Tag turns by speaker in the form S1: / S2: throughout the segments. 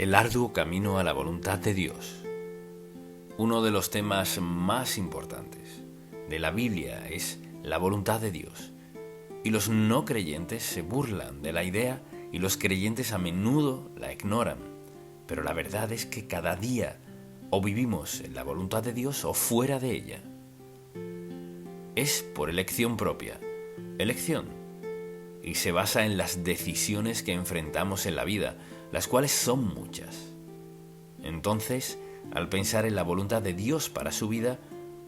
S1: El arduo camino a la voluntad de Dios. Uno de los temas más importantes de la Biblia es la voluntad de Dios. Y los no creyentes se burlan de la idea y los creyentes a menudo la ignoran. Pero la verdad es que cada día o vivimos en la voluntad de Dios o fuera de ella. Es por elección propia, y se basa en las decisiones que enfrentamos en la vida, las cuales son muchas. Entonces, al pensar en la voluntad de Dios para su vida,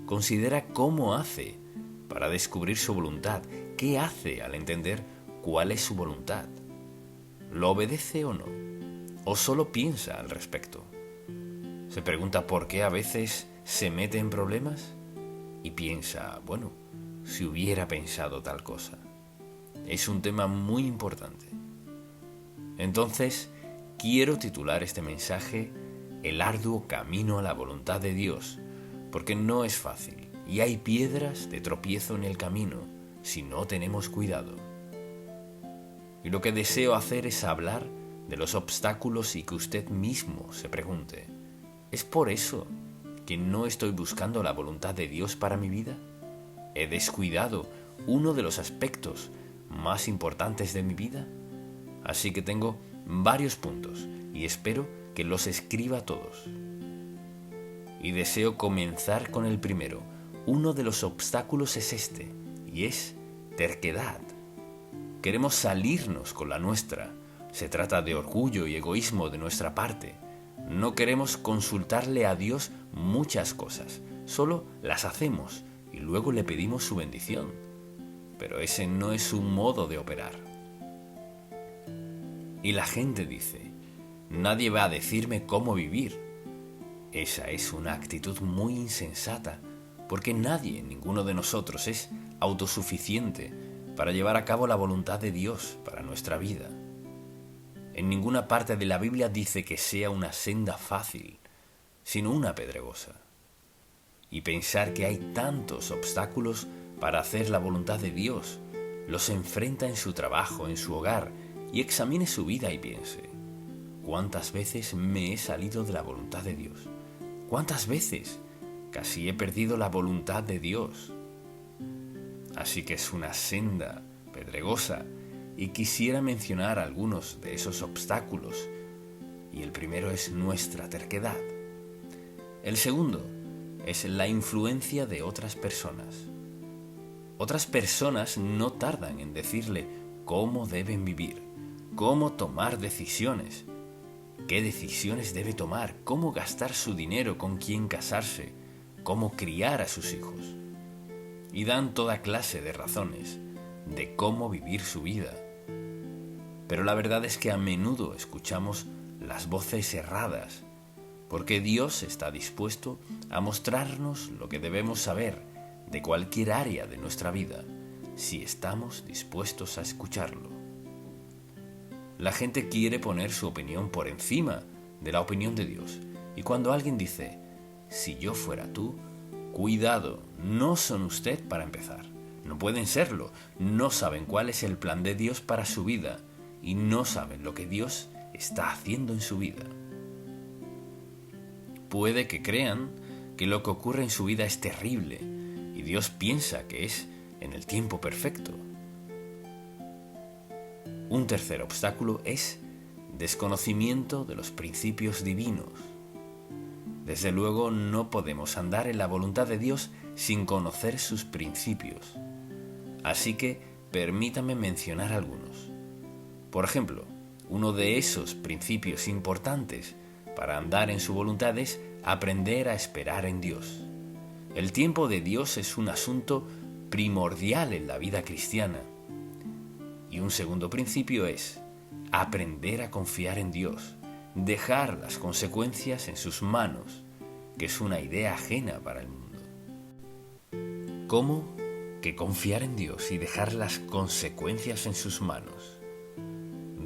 S1: considera cómo hace para descubrir su voluntad, qué hace al entender cuál es su voluntad. ¿Lo obedece o no? ¿O solo piensa al respecto? Se pregunta por qué a veces se mete en problemas y piensa, bueno, si hubiera pensado tal cosa. Es un tema muy importante. Entonces, quiero titular este mensaje El arduo camino a la voluntad de Dios, porque no es fácil y hay piedras de tropiezo en el camino si no tenemos cuidado. Y lo que deseo hacer es hablar de los obstáculos y que usted mismo se pregunte, ¿es por eso que no estoy buscando la voluntad de Dios para mi vida? ¿He descuidado uno de los aspectos más importantes de mi vida? Así que tengo varios puntos y espero que los escriba todos. Y deseo comenzar con el primero. Uno de los obstáculos es este, y es terquedad. Queremos salirnos con la nuestra. Se trata de orgullo y egoísmo de nuestra parte. No queremos consultarle a Dios muchas cosas, solo las hacemos y luego le pedimos su bendición. Pero ese no es su modo de operar. Y la gente dice, nadie va a decirme cómo vivir. Esa es una actitud muy insensata, porque ninguno de nosotros es autosuficiente para llevar a cabo la voluntad de Dios para nuestra vida. En ninguna parte de la Biblia dice que sea una senda fácil, sino una pedregosa. Y pensar que hay tantos obstáculos para hacer la voluntad de Dios, los enfrenta en su trabajo, en su hogar, y examine su vida y piense, ¿cuántas veces me he salido de la voluntad de Dios? ¿Cuántas veces casi he perdido la voluntad de Dios? Así que es una senda pedregosa y quisiera mencionar algunos de esos obstáculos. Y el primero es nuestra terquedad. El segundo es la influencia de otras personas. Otras personas no tardan en decirle cómo deben vivir, cómo tomar decisiones, qué decisiones debe tomar, cómo gastar su dinero, con quién casarse, cómo criar a sus hijos. Y dan toda clase de razones de cómo vivir su vida. Pero la verdad es que a menudo escuchamos las voces erradas, porque Dios está dispuesto a mostrarnos lo que debemos saber de cualquier área de nuestra vida, si estamos dispuestos a escucharlo. La gente quiere poner su opinión por encima de la opinión de Dios. Y cuando alguien dice, si yo fuera tú, cuidado, no son usted para empezar. No pueden serlo. No saben cuál es el plan de Dios para su vida y no saben lo que Dios está haciendo en su vida. Puede que crean que lo que ocurre en su vida es terrible y Dios piensa que es en el tiempo perfecto. Un tercer obstáculo es desconocimiento de los principios divinos. Desde luego no podemos andar en la voluntad de Dios sin conocer sus principios. Así que permítame mencionar algunos. Por ejemplo, uno de esos principios importantes para andar en su voluntad es aprender a esperar en Dios. El tiempo de Dios es un asunto primordial en la vida cristiana. Y un segundo principio es aprender a confiar en Dios, dejar las consecuencias en sus manos, que es una idea ajena para el mundo. ¿Cómo que confiar en Dios y dejar las consecuencias en sus manos?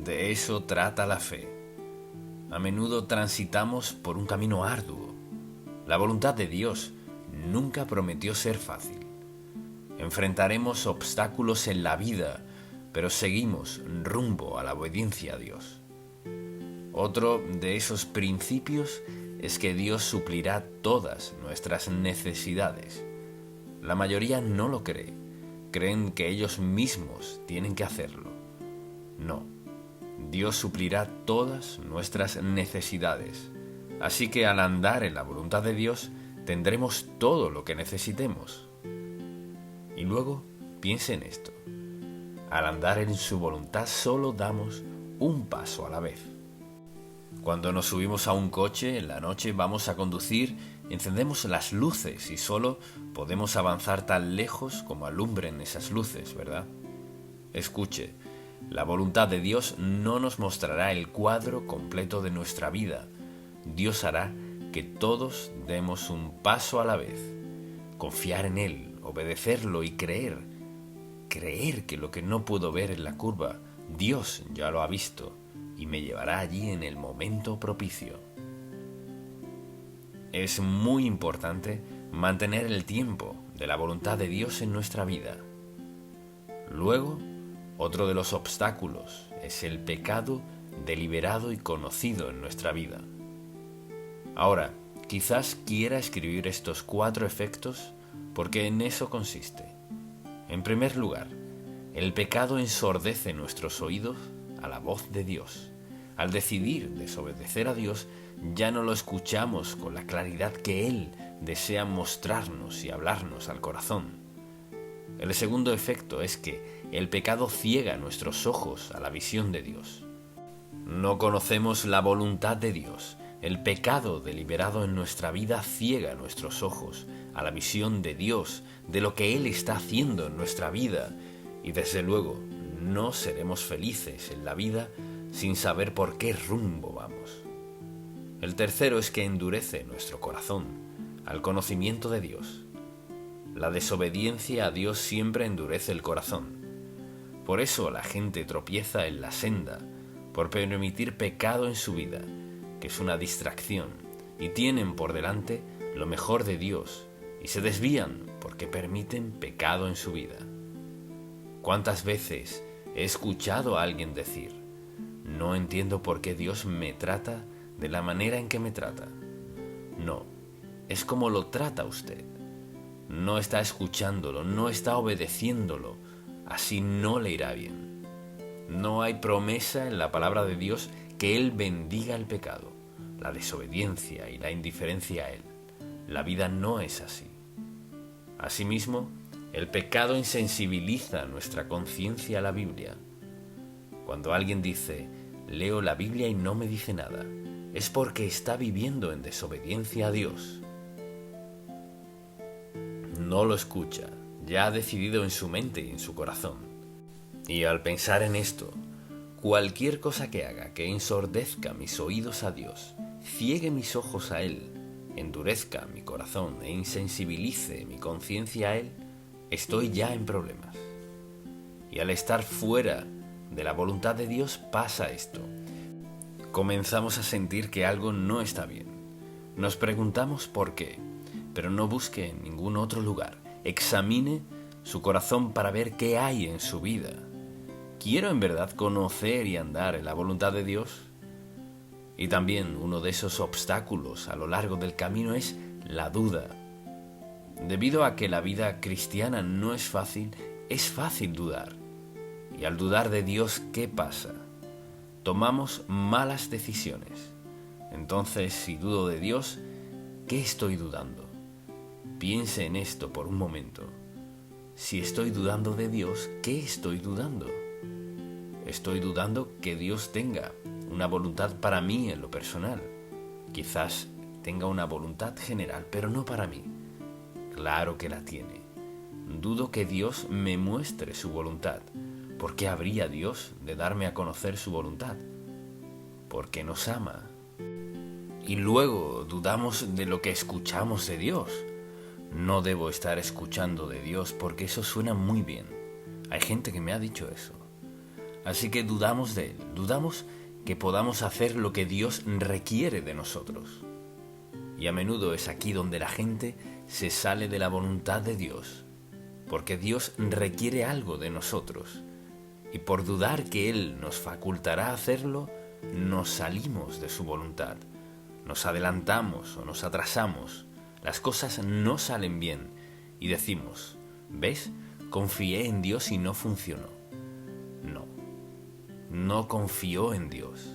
S1: De eso trata la fe. A menudo transitamos por un camino arduo. La voluntad de Dios nunca prometió ser fácil. Enfrentaremos obstáculos en la vida, pero seguimos rumbo a la obediencia a Dios. Otro de esos principios es que Dios suplirá todas nuestras necesidades. La mayoría no lo cree. Creen que ellos mismos tienen que hacerlo. No. Dios suplirá todas nuestras necesidades. Así que al andar en la voluntad de Dios, tendremos todo lo que necesitemos. Y luego, piense en esto. Al andar en su voluntad solo damos un paso a la vez. Cuando nos subimos a un coche en la noche, vamos a conducir, encendemos las luces y solo podemos avanzar tan lejos como alumbren esas luces, ¿verdad? Escuche, la voluntad de Dios no nos mostrará el cuadro completo de nuestra vida. Dios hará que todos demos un paso a la vez. Confiar en Él, obedecerlo y creer. Creer que lo que no puedo ver en la curva, Dios ya lo ha visto y me llevará allí en el momento propicio. Es muy importante mantener el tiempo de la voluntad de Dios en nuestra vida. Luego, otro de los obstáculos es el pecado deliberado y conocido en nuestra vida. Ahora, quizás quiera escribir estos 4 efectos porque en eso consiste. En primer lugar, el pecado ensordece nuestros oídos a la voz de Dios. Al decidir desobedecer a Dios, ya no lo escuchamos con la claridad que Él desea mostrarnos y hablarnos al corazón. El segundo efecto es que el pecado ciega nuestros ojos a la visión de Dios. No conocemos la voluntad de Dios. El pecado deliberado en nuestra vida ciega nuestros ojos a la visión de Dios, de lo que Él está haciendo en nuestra vida. Y desde luego, no seremos felices en la vida sin saber por qué rumbo vamos. El tercero es que endurece nuestro corazón al conocimiento de Dios. La desobediencia a Dios siempre endurece el corazón. Por eso la gente tropieza en la senda, por permitir pecado en su vida, que es una distracción, y tienen por delante lo mejor de Dios, y se desvían porque permiten pecado en su vida. ¿Cuántas veces he escuchado a alguien decir: no entiendo por qué Dios me trata de la manera en que me trata? No, es como lo trata usted. No está escuchándolo, no está obedeciéndolo, así no le irá bien. No hay promesa en la palabra de Dios que Él bendiga el pecado, la desobediencia y la indiferencia a Él. La vida no es así. Asimismo, el pecado insensibiliza nuestra conciencia a la Biblia. Cuando alguien dice: leo la Biblia y no me dice nada, es porque está viviendo en desobediencia a Dios. No lo escucha, ya ha decidido en su mente y en su corazón. Y al pensar en esto, cualquier cosa que haga que ensordezca mis oídos a Dios, ciegue mis ojos a Él, endurezca mi corazón e insensibilice mi conciencia a Él, estoy ya en problemas. Y al estar fuera de la voluntad de Dios pasa esto. Comenzamos a sentir que algo no está bien. Nos preguntamos por qué, pero no busque en ningún otro lugar. Examine su corazón para ver qué hay en su vida. ¿Quiero en verdad conocer y andar en la voluntad de Dios? Y también uno de esos obstáculos a lo largo del camino es la duda. Debido a que la vida cristiana no es fácil dudar. Y al dudar de Dios, ¿qué pasa? Tomamos malas decisiones. Entonces, si dudo de Dios, ¿qué estoy dudando? Piense en esto por un momento. Si estoy dudando de Dios, ¿qué estoy dudando? Estoy dudando que Dios tenga una voluntad para mí en lo personal. Quizás tenga una voluntad general, pero no para mí. Claro que la tiene. Dudo que Dios me muestre su voluntad. ¿Por qué habría Dios de darme a conocer su voluntad? Porque nos ama. Y luego dudamos de lo que escuchamos de Dios. No debo estar escuchando de Dios porque eso suena muy bien. Hay gente que me ha dicho eso. Así que dudamos de Él, dudamos que podamos hacer lo que Dios requiere de nosotros. Y a menudo es aquí donde la gente se sale de la voluntad de Dios, porque Dios requiere algo de nosotros. Y por dudar que Él nos facultará hacerlo, nos salimos de su voluntad, nos adelantamos o nos atrasamos, las cosas no salen bien y decimos, ¿ves? Confié en Dios y no funcionó. No confió en Dios,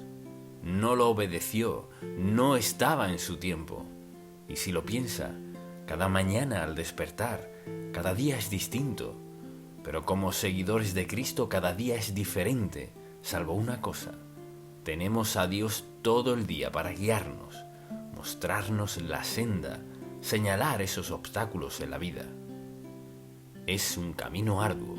S1: no lo obedeció, no estaba en su tiempo. Y si lo piensa, cada mañana al despertar, cada día es distinto, pero como seguidores de Cristo cada día es diferente, salvo una cosa: tenemos a Dios todo el día para guiarnos, mostrarnos la senda, señalar esos obstáculos en la vida. Es un camino arduo,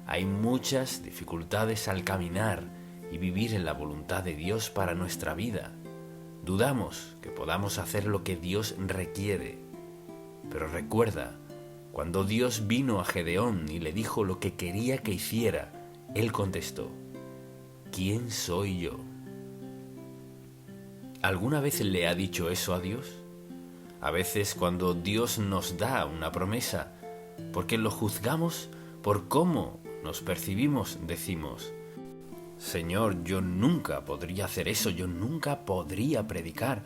S1: hay muchas dificultades al caminar y vivir en la voluntad de Dios para nuestra vida. Dudamos que podamos hacer lo que Dios requiere, pero recuerda, cuando Dios vino a Gedeón y le dijo lo que quería que hiciera, él contestó: ¿quién soy yo? ¿Alguna vez le ha dicho eso a Dios? A veces cuando Dios nos da una promesa, porque lo juzgamos por cómo nos percibimos, decimos: Señor, yo nunca podría hacer eso, yo nunca podría predicar,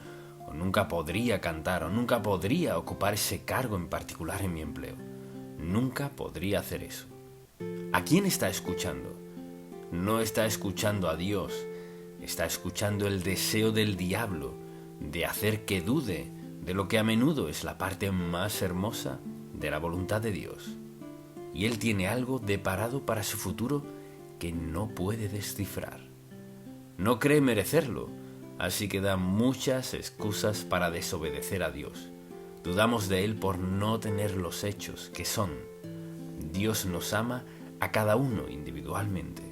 S1: o nunca podría cantar, o nunca podría ocupar ese cargo en particular en mi empleo. Nunca podría hacer eso. ¿A quién está escuchando? No está escuchando a Dios, está escuchando el deseo del diablo de hacer que dude de lo que a menudo es la parte más hermosa de la voluntad de Dios. Y Él tiene algo deparado para su futuro que no puede descifrar. No cree merecerlo, así que da muchas excusas para desobedecer a Dios. Dudamos de Él por no tener los hechos que son. Dios nos ama a cada uno individualmente.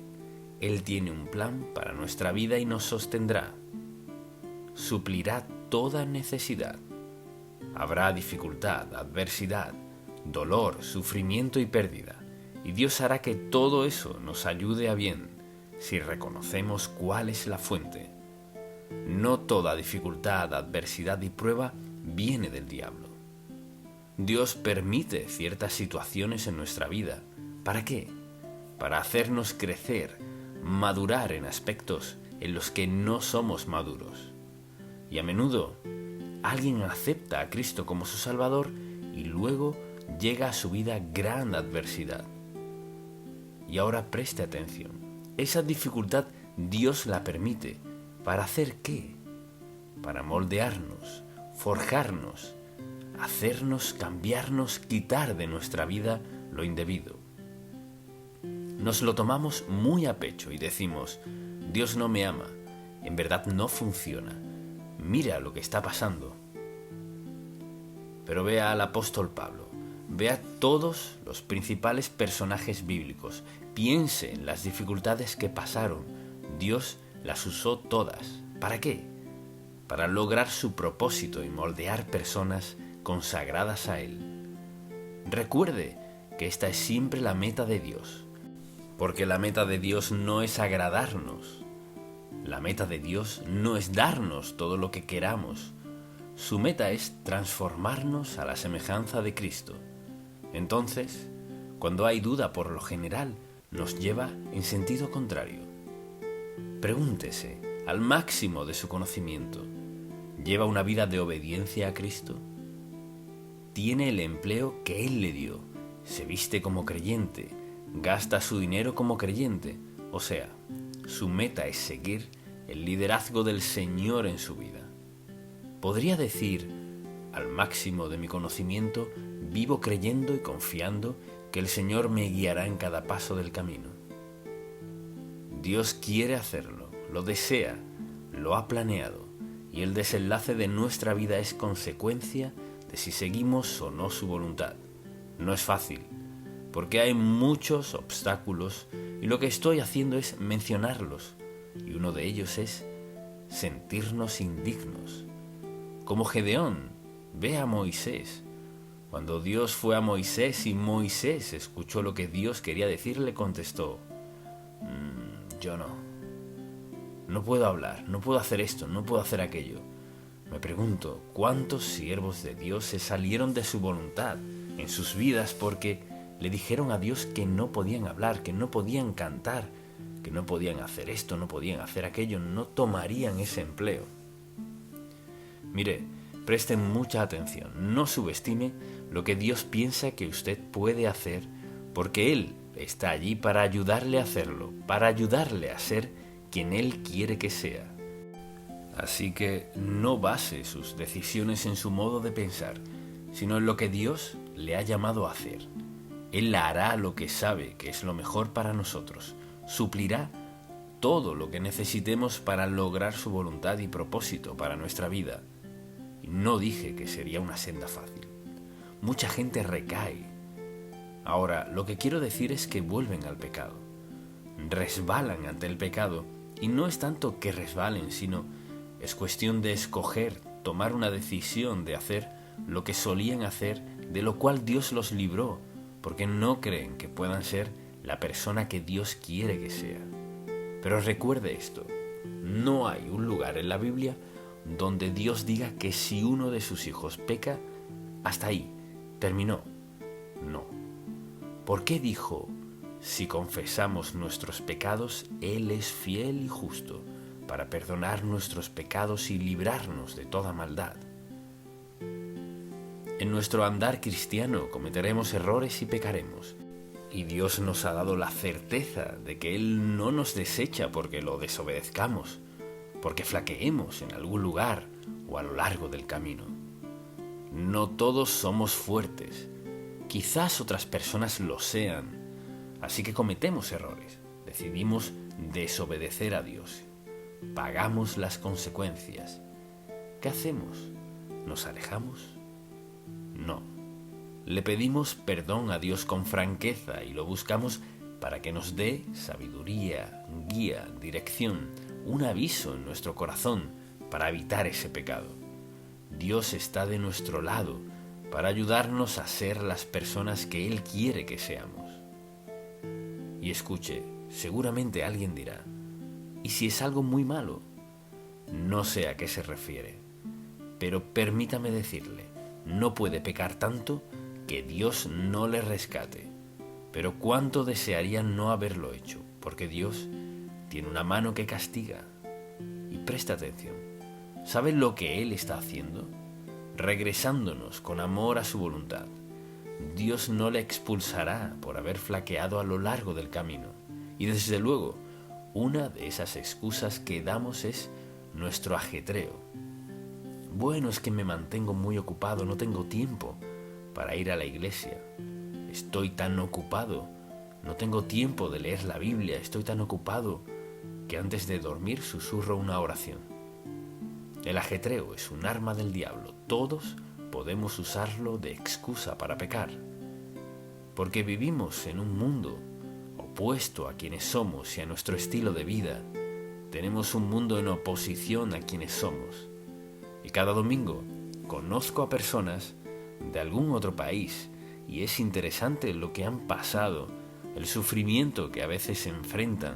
S1: Él tiene un plan para nuestra vida y nos sostendrá. Suplirá toda necesidad. Habrá dificultad, adversidad, dolor, sufrimiento y pérdida. Y Dios hará que todo eso nos ayude a bien si reconocemos cuál es la fuente. No toda dificultad, adversidad y prueba viene del diablo. Dios permite ciertas situaciones en nuestra vida. ¿Para qué? Para hacernos crecer, madurar en aspectos en los que no somos maduros. Y a menudo alguien acepta a Cristo como su Salvador y luego llega a su vida gran adversidad. Y ahora preste atención. Esa dificultad Dios la permite. ¿Para hacer qué? Para moldearnos, forjarnos, hacernos cambiarnos, quitar de nuestra vida lo indebido. Nos lo tomamos muy a pecho y decimos: Dios no me ama, en verdad no funciona, mira lo que está pasando. Pero vea al apóstol Pablo, vea todos los principales personajes bíblicos, piense en las dificultades que pasaron. Dios las usó todas. ¿Para qué? Para lograr su propósito y moldear personas consagradas a Él. Recuerde que esta es siempre la meta de Dios, porque la meta de Dios no es agradarnos. La meta de Dios no es darnos todo lo que queramos. Su meta es transformarnos a la semejanza de Cristo. Entonces, cuando hay duda, por lo general, nos lleva en sentido contrario. Pregúntese, al máximo de su conocimiento, ¿lleva una vida de obediencia a Cristo? ¿Tiene el empleo que Él le dio? ¿Se viste como creyente? ¿Gasta su dinero como creyente? O sea, su meta es seguir el liderazgo del Señor en su vida. Podría decir, al máximo de mi conocimiento, vivo creyendo y confiando que el Señor me guiará en cada paso del camino. Dios quiere hacerlo, lo desea, lo ha planeado, y el desenlace de nuestra vida es consecuencia de si seguimos o no su voluntad. No es fácil, porque hay muchos obstáculos y lo que estoy haciendo es mencionarlos, y uno de ellos es sentirnos indignos. Como Gedeón, ve a Moisés. Cuando Dios fue a Moisés y Moisés escuchó lo que Dios quería decirle, contestó: yo no puedo hablar, no puedo hacer esto, no puedo hacer aquello. Me pregunto, ¿cuántos siervos de Dios se salieron de su voluntad en sus vidas porque le dijeron a Dios que no podían hablar, que no podían cantar, que no podían hacer esto, no podían hacer aquello, no tomarían ese empleo. Mire, presten mucha atención, no subestime lo que Dios piensa que usted puede hacer, porque Él está allí para ayudarle a hacerlo, para ayudarle a ser quien Él quiere que sea. Así que no base sus decisiones en su modo de pensar, sino en lo que Dios le ha llamado a hacer. Él hará lo que sabe que es lo mejor para nosotros, suplirá todo lo que necesitemos para lograr su voluntad y propósito para nuestra vida. Y no dije que sería una senda fácil. Mucha gente recae. Ahora, lo que quiero decir es que vuelven al pecado. Resbalan ante el pecado, y no es tanto que resbalen, sino es cuestión de escoger, tomar una decisión de hacer lo que solían hacer, de lo cual Dios los libró, porque no creen que puedan ser la persona que Dios quiere que sea. Pero recuerde esto, no hay un lugar en la Biblia donde Dios diga que si uno de sus hijos peca, hasta ahí, terminó. No. ¿Por qué dijo, si confesamos nuestros pecados, Él es fiel y justo para perdonar nuestros pecados y librarnos de toda maldad? En nuestro andar cristiano cometeremos errores y pecaremos. Y Dios nos ha dado la certeza de que Él no nos desecha porque lo desobedezcamos, porque flaqueemos en algún lugar o a lo largo del camino. No todos somos fuertes, quizás otras personas lo sean, así que cometemos errores, decidimos desobedecer a Dios, pagamos las consecuencias. ¿Qué hacemos? ¿Nos alejamos? No. Le pedimos perdón a Dios con franqueza y lo buscamos para que nos dé sabiduría, guía, dirección, un aviso en nuestro corazón para evitar ese pecado. Dios está de nuestro lado para ayudarnos a ser las personas que Él quiere que seamos. Y escuche, seguramente alguien dirá, ¿y si es algo muy malo? No sé a qué se refiere, pero permítame decirle, no puede pecar tanto que Dios no le rescate. Pero cuánto desearía no haberlo hecho, porque Dios tiene una mano que castiga. Y presta atención, ¿sabe lo que Él está haciendo? Regresándonos con amor a su voluntad. Dios no le expulsará por haber flaqueado a lo largo del camino. Y desde luego, una de esas excusas que damos es nuestro ajetreo. Bueno, es que me mantengo muy ocupado, no tengo tiempo para ir a la iglesia. Estoy tan ocupado, no tengo tiempo de leer la Biblia, estoy tan ocupado que antes de dormir susurro una oración. El ajetreo es un arma del diablo, todos podemos usarlo de excusa para pecar, porque vivimos en un mundo opuesto a quienes somos y a nuestro estilo de vida. Tenemos un mundo en oposición a quienes somos. Y cada domingo conozco a personas de algún otro país y es interesante lo que han pasado, el sufrimiento que a veces enfrentan,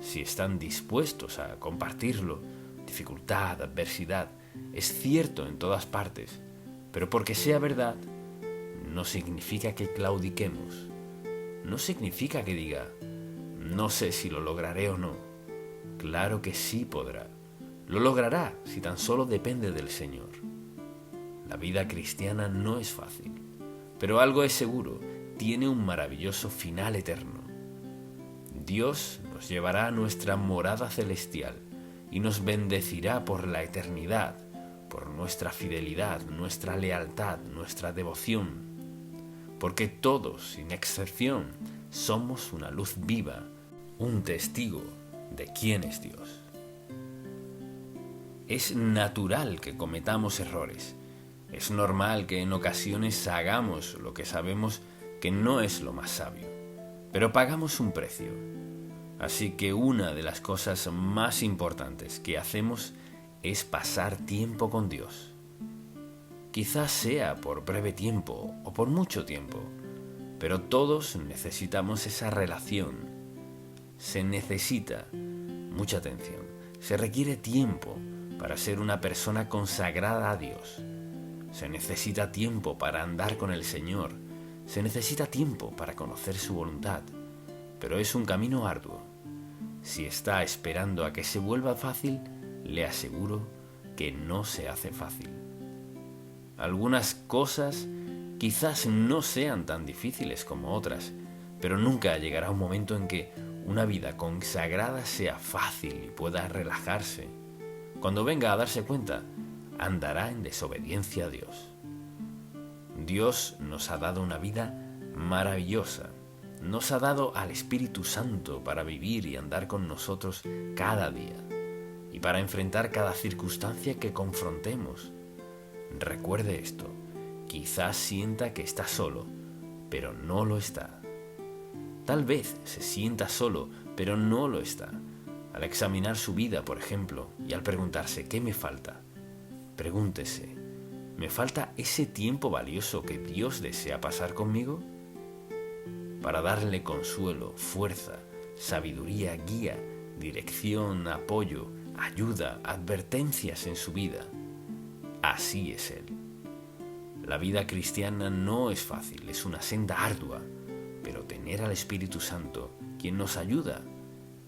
S1: si están dispuestos a compartirlo, dificultad, adversidad, es cierto en todas partes, pero porque sea verdad, no significa que claudiquemos, no significa que diga, no sé si lo lograré o no. Claro que sí podrá, lo logrará si tan solo depende del Señor. La vida cristiana no es fácil, pero algo es seguro, tiene un maravilloso final eterno. Dios nos llevará a nuestra morada celestial y nos bendecirá por la eternidad, por nuestra fidelidad, nuestra lealtad, nuestra devoción, porque todos, sin excepción, somos una luz viva, un testigo de quién es Dios. Es natural que cometamos errores. Es normal que en ocasiones hagamos lo que sabemos que no es lo más sabio, pero pagamos un precio. Así que una de las cosas más importantes que hacemos es pasar tiempo con Dios. Quizás sea por breve tiempo o por mucho tiempo, pero todos necesitamos esa relación. Se necesita mucha atención, se requiere tiempo para ser una persona consagrada a Dios. Se necesita tiempo para andar con el Señor, se necesita tiempo para conocer su voluntad, pero es un camino arduo. Si está esperando a que se vuelva fácil, le aseguro que no se hace fácil. Algunas cosas quizás no sean tan difíciles como otras, pero nunca llegará un momento en que una vida consagrada sea fácil y pueda relajarse. Cuando venga a darse cuenta, andará en desobediencia a Dios. Dios nos ha dado una vida maravillosa. Nos ha dado al Espíritu Santo para vivir y andar con nosotros cada día y para enfrentar cada circunstancia que confrontemos. Recuerde esto, quizás sienta que está solo, pero no lo está. Tal vez se sienta solo, pero no lo está. Al examinar su vida, por ejemplo, y al preguntarse ¿qué me falta? Pregúntese, ¿me falta ese tiempo valioso que Dios desea pasar conmigo? Para darle consuelo, fuerza, sabiduría, guía, dirección, apoyo, ayuda, advertencias en su vida. Así es Él. La vida cristiana no es fácil, es una senda ardua, pero tener al Espíritu Santo, quien nos ayuda,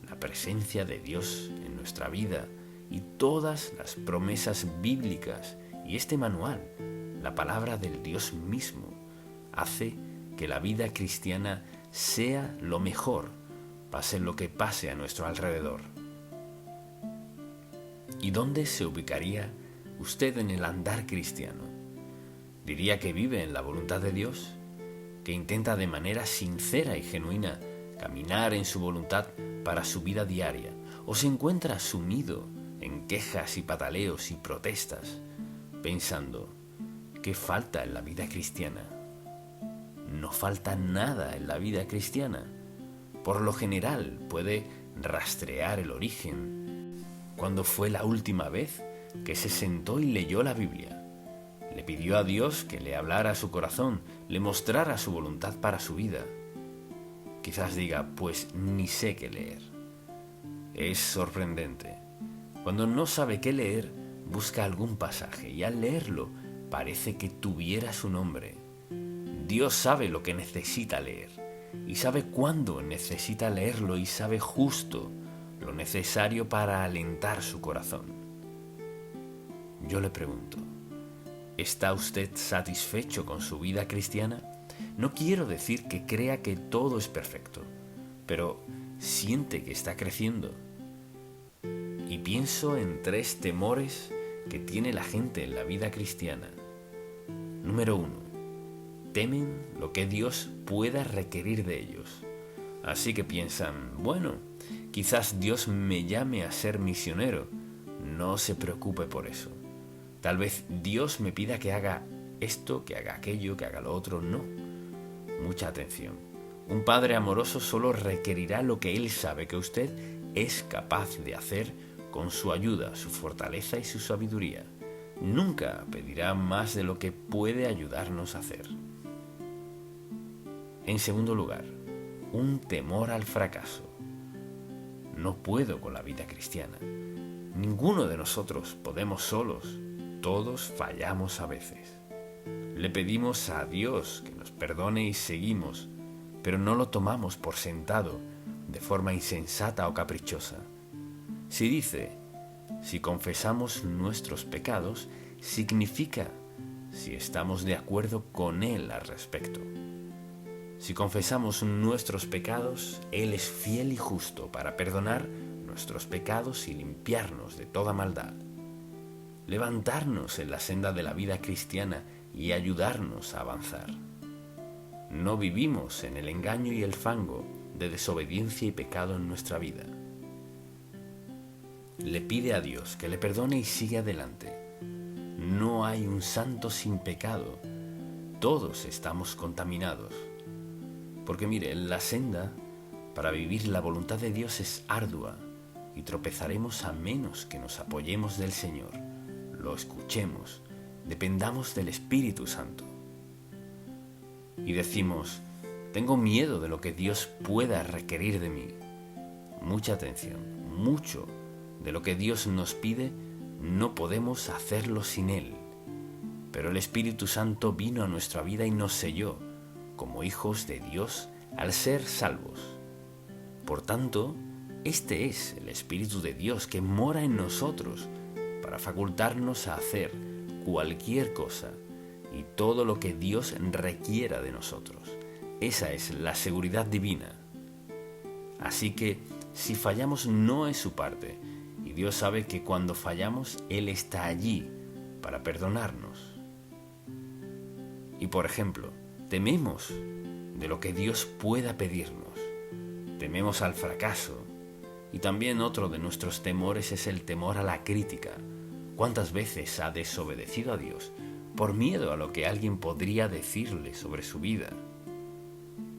S1: la presencia de Dios en nuestra vida y todas las promesas bíblicas y este manual, la palabra del Dios mismo, hace que la vida cristiana sea lo mejor, pase lo que pase a nuestro alrededor. ¿Y dónde se ubicaría usted en el andar cristiano? ¿Diría que vive en la voluntad de Dios? ¿Que intenta de manera sincera y genuina caminar en su voluntad para su vida diaria? ¿O se encuentra sumido en quejas y pataleos y protestas, pensando qué falta en la vida cristiana? No falta nada en la vida cristiana. Por lo general puede rastrear el origen. ¿Cuándo fue la última vez que se sentó y leyó la Biblia? Le pidió a Dios que le hablara a su corazón, le mostrara su voluntad para su vida. Quizás diga, pues ni sé qué leer. Es sorprendente. Cuando no sabe qué leer, busca algún pasaje y al leerlo parece que tuviera su nombre. Dios sabe lo que necesita leer y sabe cuándo necesita leerlo y sabe justo lo necesario para alentar su corazón. Yo le pregunto, ¿está usted satisfecho con su vida cristiana? No quiero decir que crea que todo es perfecto, pero siente que está creciendo. Y pienso en 3 temores que tiene la gente en la vida cristiana. Número 1. Temen lo que Dios pueda requerir de ellos. Así que piensan, bueno, quizás Dios me llame a ser misionero. No se preocupe por eso. Tal vez Dios me pida que haga esto, que haga aquello, que haga lo otro. No. Mucha atención. Un padre amoroso solo requerirá lo que él sabe que usted es capaz de hacer con su ayuda, su fortaleza y su sabiduría. Nunca pedirá más de lo que puede ayudarnos a hacer. En segundo lugar, un temor al fracaso. No puedo con la vida cristiana. Ninguno de nosotros podemos solos. Todos fallamos a veces. Le pedimos a Dios que nos perdone y seguimos, pero no lo tomamos por sentado de forma insensata o caprichosa. Si dice, si confesamos nuestros pecados, significa si estamos de acuerdo con Él al respecto. Si confesamos nuestros pecados, Él es fiel y justo para perdonar nuestros pecados y limpiarnos de toda maldad, levantarnos en la senda de la vida cristiana y ayudarnos a avanzar. No vivimos en el engaño y el fango de desobediencia y pecado en nuestra vida. Le pide a Dios que le perdone y sigue adelante. No hay un santo sin pecado. Todos estamos contaminados. Porque mire, la senda para vivir la voluntad de Dios es ardua y tropezaremos a menos que nos apoyemos del Señor, lo escuchemos, dependamos del Espíritu Santo. Y decimos, tengo miedo de lo que Dios pueda requerir de mí. Mucha atención, mucho de lo que Dios nos pide no podemos hacerlo sin Él. Pero el Espíritu Santo vino a nuestra vida y nos selló como hijos de Dios al ser salvos. Por tanto, Este es el Espíritu de Dios que mora en nosotros para facultarnos a hacer cualquier cosa y todo lo que Dios requiera de nosotros. Esa es la seguridad divina. Así que si fallamos no es su parte, y Dios sabe que cuando fallamos Él está allí para perdonarnos. Y por ejemplo, tememos de lo que Dios pueda pedirnos. Tememos al fracaso. Y también otro de nuestros temores es el temor a la crítica. ¿Cuántas veces ha desobedecido a Dios por miedo a lo que alguien podría decirle sobre su vida?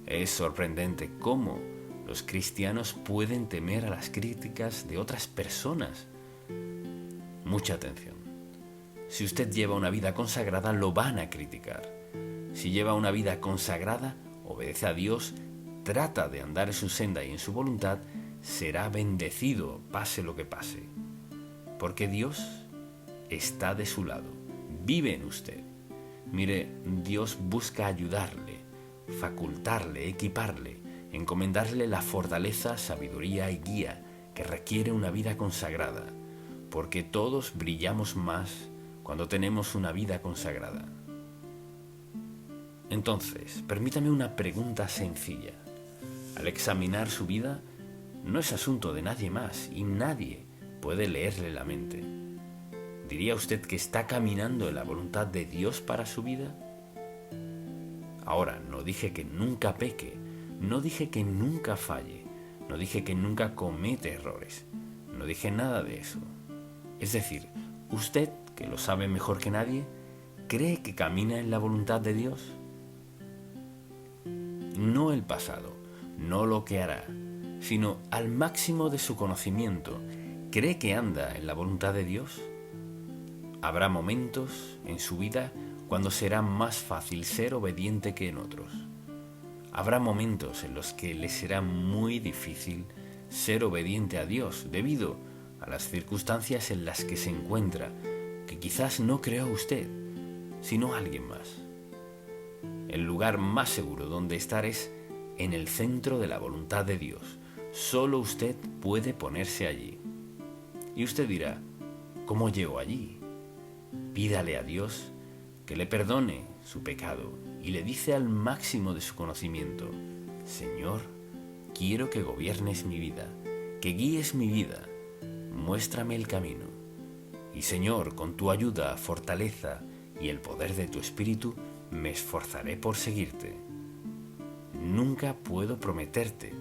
S1: Es sorprendente cómo los cristianos pueden temer a las críticas de otras personas. Mucha atención. Si usted lleva una vida consagrada, lo van a criticar. Si lleva una vida consagrada, obedece a Dios, trata de andar en su senda y en su voluntad, será bendecido, pase lo que pase. Porque Dios está de su lado, vive en usted. Mire, Dios busca ayudarle, facultarle, equiparle, encomendarle la fortaleza, sabiduría y guía que requiere una vida consagrada, porque todos brillamos más cuando tenemos una vida consagrada. Entonces, permítame una pregunta sencilla. Al examinar su vida, no es asunto de nadie más y nadie puede leerle la mente. ¿Diría usted que está caminando en la voluntad de Dios para su vida? Ahora, no dije que nunca peque, no dije que nunca falle, no dije que nunca comete errores, no dije nada de eso. Es decir, usted, que lo sabe mejor que nadie, ¿cree que camina en la voluntad de Dios? No el pasado, no lo que hará, sino al máximo de su conocimiento, ¿cree que anda en la voluntad de Dios? Habrá momentos en su vida cuando será más fácil ser obediente que en otros. Habrá momentos en los que le será muy difícil ser obediente a Dios debido a las circunstancias en las que se encuentra, que quizás no creó usted, sino alguien más. El lugar más seguro donde estar es en el centro de la voluntad de Dios. Solo usted puede ponerse allí. Y usted dirá, ¿cómo llego allí? Pídale a Dios que le perdone su pecado y le dice al máximo de su conocimiento, Señor, quiero que gobiernes mi vida, que guíes mi vida, muéstrame el camino. Y Señor, con tu ayuda, fortaleza y el poder de tu Espíritu, me esforzaré por seguirte. Nunca puedo prometerte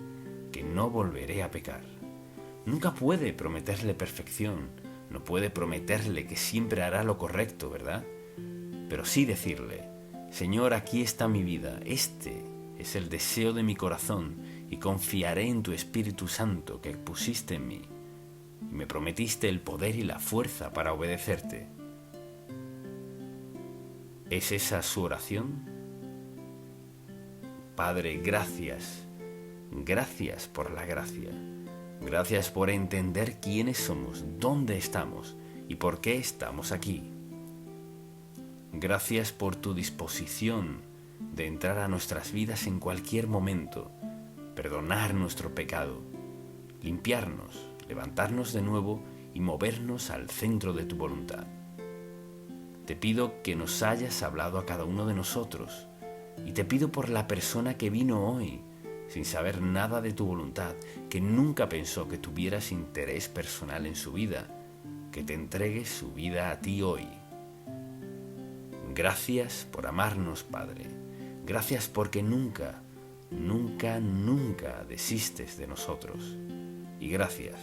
S1: que no volveré a pecar. Nunca puede prometerle perfección, no puede prometerle que siempre hará lo correcto, ¿verdad? Pero sí decirle, Señor, aquí está mi vida, este es el deseo de mi corazón y confiaré en tu Espíritu Santo que pusiste en mí y me prometiste el poder y la fuerza para obedecerte. ¿Es esa su oración? Padre, gracias por la gracia. Gracias por entender quiénes somos, dónde estamos y por qué estamos aquí. Gracias por tu disposición de entrar a nuestras vidas en cualquier momento, perdonar nuestro pecado, limpiarnos, levantarnos de nuevo y movernos al centro de tu voluntad. Te pido que nos hayas hablado a cada uno de nosotros y te pido por la persona que vino hoy sin saber nada de tu voluntad, que nunca pensó que tuvieras interés personal en su vida, que te entregue su vida a ti hoy. Gracias por amarnos, Padre. Gracias porque nunca desistes de nosotros. Y gracias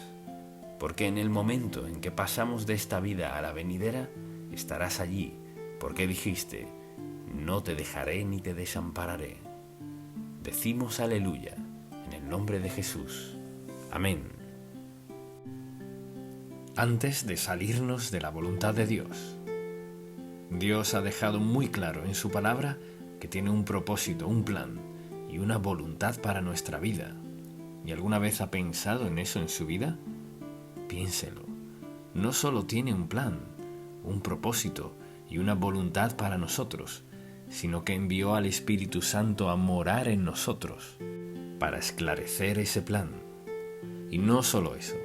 S1: porque en el momento en que pasamos de esta vida a la venidera, estarás allí, porque dijiste, no te dejaré ni te desampararé. Decimos aleluya, en el nombre de Jesús. Amén. Antes de salirnos de la voluntad de Dios, Dios ha dejado muy claro en su palabra que tiene un propósito, un plan y una voluntad para nuestra vida. ¿Y alguna vez ha pensado en eso en su vida? Piénselo. No solo tiene un plan, un propósito y una voluntad para nosotros, sino que envió al Espíritu Santo a morar en nosotros para esclarecer ese plan. Y no solo eso,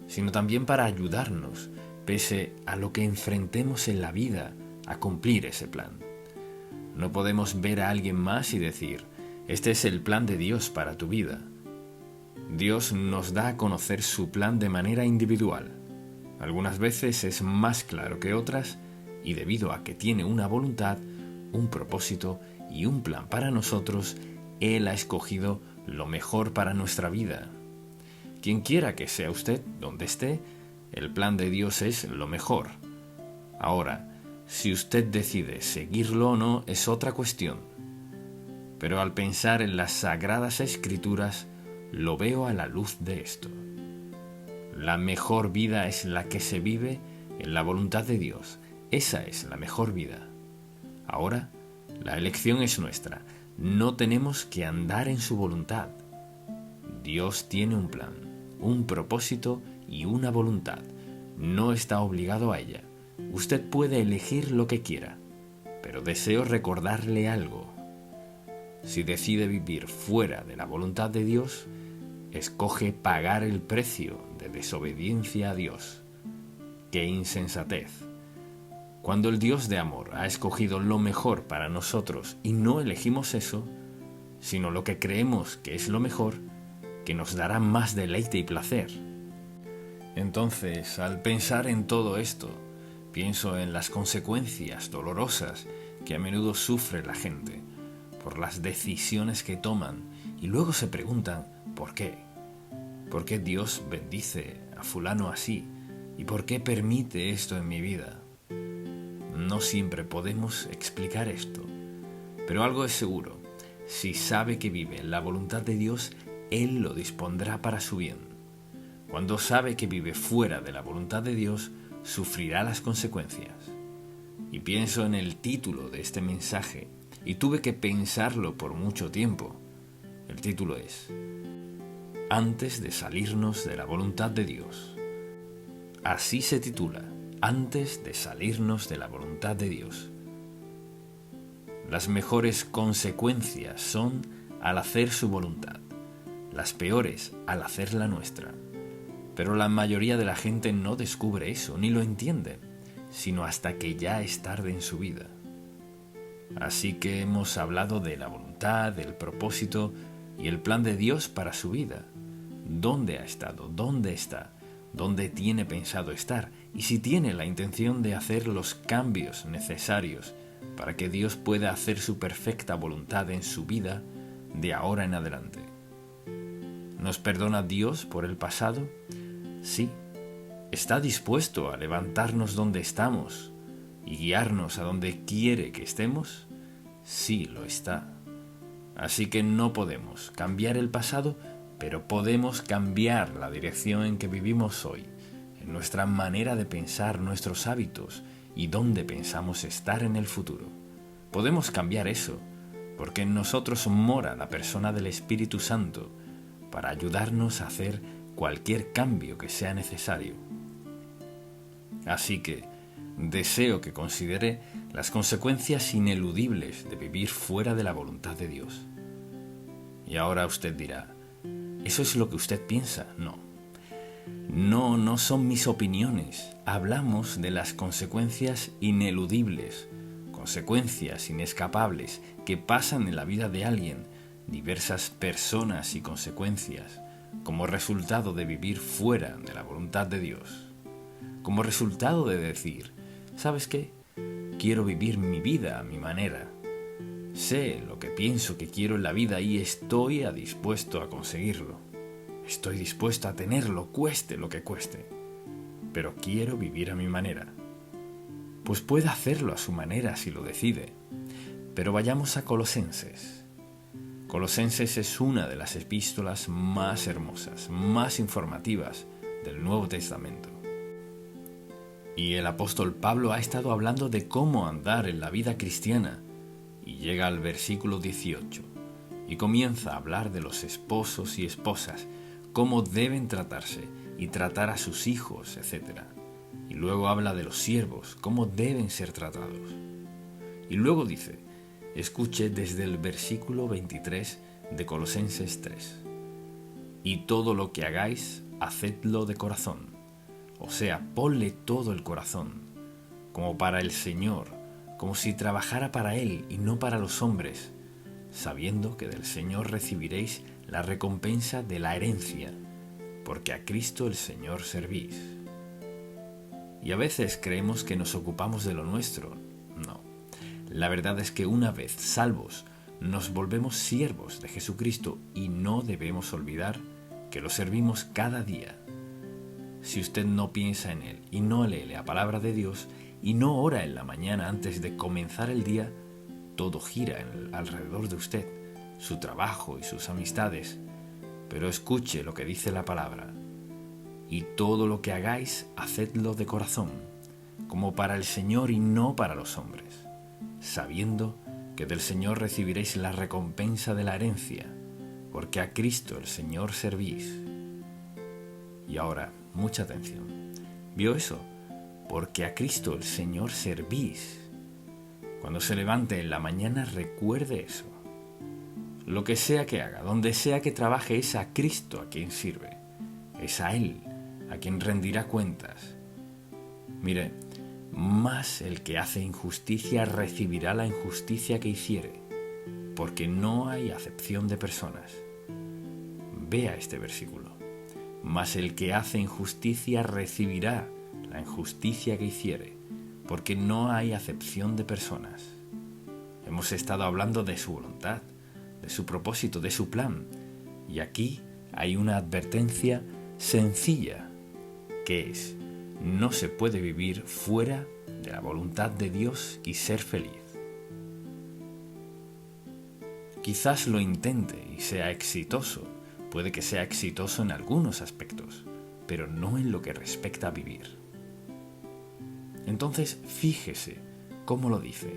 S1: sino también para ayudarnos, pese a lo que enfrentemos en la vida, a cumplir ese plan. No podemos ver a alguien más y decir, este es el plan de Dios para tu vida. Dios nos da a conocer su plan de manera individual. Algunas veces es más claro que otras, y debido a que tiene una voluntad, un propósito y un plan para nosotros, Él ha escogido lo mejor para nuestra vida. Quien quiera que sea usted, donde esté, el plan de Dios es lo mejor. Ahora, si usted decide seguirlo o no es otra cuestión. Pero al pensar en las Sagradas Escrituras, lo veo a la luz de esto. La mejor vida es la que se vive en la voluntad de Dios. Esa es la mejor vida. Ahora, la elección es nuestra. No tenemos que andar en su voluntad. Dios tiene un plan, un propósito y una voluntad. No está obligado a ella. Usted puede elegir lo que quiera, pero deseo recordarle algo. Si decide vivir fuera de la voluntad de Dios, escoge pagar el precio de desobediencia a Dios. ¡Qué insensatez! Cuando el Dios de amor ha escogido lo mejor para nosotros y no elegimos eso, sino lo que creemos que es lo mejor, que nos dará más deleite y placer. Entonces, al pensar en todo esto, pienso en las consecuencias dolorosas que a menudo sufre la gente por las decisiones que toman y luego se preguntan ¿por qué? ¿Por qué Dios bendice a fulano así? ¿Y por qué permite esto en mi vida? No siempre podemos explicar esto, pero algo es seguro. Si sabe que vive en la voluntad de Dios, Él lo dispondrá para su bien. Cuando sabe que vive fuera de la voluntad de Dios, sufrirá las consecuencias. Y pienso en el título de este mensaje, y tuve que pensarlo por mucho tiempo. El título es Antes de salirnos de la voluntad de Dios. Así se titula, Antes de salirnos de la voluntad de Dios. Las mejores consecuencias son al hacer su voluntad, las peores al hacer la nuestra. Pero la mayoría de la gente no descubre eso, ni lo entiende, sino hasta que ya es tarde en su vida. Así que hemos hablado de la voluntad, del propósito y el plan de Dios para su vida. ¿Dónde ha estado? ¿Dónde está? ¿Dónde tiene pensado estar? Y si tiene la intención de hacer los cambios necesarios para que Dios pueda hacer su perfecta voluntad en su vida de ahora en adelante. ¿Nos perdona Dios por el pasado? Sí. ¿Está dispuesto a levantarnos donde estamos y guiarnos a donde quiere que estemos? Sí, lo está. Así que no podemos cambiar el pasado, pero podemos cambiar la dirección en que vivimos hoy, en nuestra manera de pensar, nuestros hábitos y dónde pensamos estar en el futuro. Podemos cambiar eso, porque en nosotros mora la persona del Espíritu Santo para ayudarnos a hacer cualquier cambio que sea necesario. Así que deseo que considere las consecuencias ineludibles de vivir fuera de la voluntad de Dios. Y ahora usted dirá, ¿eso es lo que usted piensa? No. No son mis opiniones. Hablamos de las consecuencias ineludibles, consecuencias inescapables que pasan en la vida de alguien, diversas personas y consecuencias, como resultado de vivir fuera de la voluntad de Dios. Como resultado de decir, ¿sabes qué? Quiero vivir mi vida a mi manera. Sé lo que pienso que quiero en la vida y estoy dispuesto a conseguirlo. Estoy dispuesto a tenerlo, cueste lo que cueste. Pero quiero vivir a mi manera. Pues puede hacerlo a su manera si lo decide. Pero vayamos a Colosenses. Colosenses es una de las epístolas más hermosas, más informativas del Nuevo Testamento. Y el apóstol Pablo ha estado hablando de cómo andar en la vida cristiana y llega al versículo 18 y comienza a hablar de los esposos y esposas, cómo deben tratarse y tratar a sus hijos, etc. Y luego habla de los siervos, cómo deben ser tratados. Y luego dice, escuche desde el versículo 23 de Colosenses 3. y todo lo que hagáis, hacedlo de corazón. O sea, ponle todo el corazón, como para el Señor, como si trabajara para Él y no para los hombres, sabiendo que del Señor recibiréis la recompensa de la herencia, porque a Cristo el Señor servís. Y a veces creemos que nos ocupamos de lo nuestro. No, la verdad es que una vez salvos, nos volvemos siervos de Jesucristo y no debemos olvidar que lo servimos cada día. Si usted no piensa en Él y no lee la palabra de Dios y no ora en la mañana antes de comenzar el día, todo gira alrededor de usted, su trabajo y sus amistades. Pero escuche lo que dice la palabra. Y todo lo que hagáis, hacedlo de corazón, como para el Señor y no para los hombres, sabiendo que del Señor recibiréis la recompensa de la herencia, porque a Cristo el Señor servís. Y ahora, mucha atención. ¿Vio eso? Porque a Cristo el Señor servís. Cuando se levante en la mañana, recuerde eso. Lo que sea que haga, donde sea que trabaje, es a Cristo a quien sirve. Es a Él a quien rendirá cuentas. Mire, más el que hace injusticia recibirá la injusticia que hiciere, porque no hay acepción de personas. Vea este versículo. Mas el que hace injusticia recibirá la injusticia que hiciere, porque no hay acepción de personas. Hemos estado hablando de su voluntad, de su propósito, de su plan, y aquí hay una advertencia sencilla, que es: no se puede vivir fuera de la voluntad de Dios y ser feliz. Quizás lo intente y sea exitoso, puede que sea exitoso en algunos aspectos, pero no en lo que respecta a vivir. Entonces, fíjese cómo lo dice: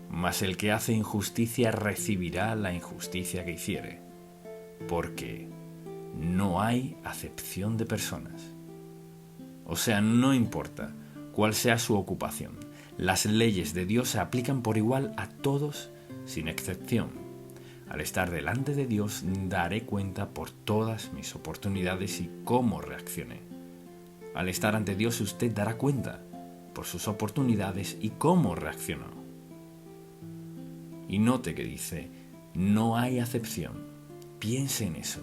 S1: mas el que hace injusticia recibirá la injusticia que hiciere, porque no hay acepción de personas. O sea, no importa cuál sea su ocupación, las leyes de Dios se aplican por igual a todos sin excepción. Al estar delante de Dios daré cuenta por todas mis oportunidades y cómo reaccioné. Al estar ante Dios usted dará cuenta por sus oportunidades y cómo reaccionó. Y note que dice: no hay acepción. Piense en eso.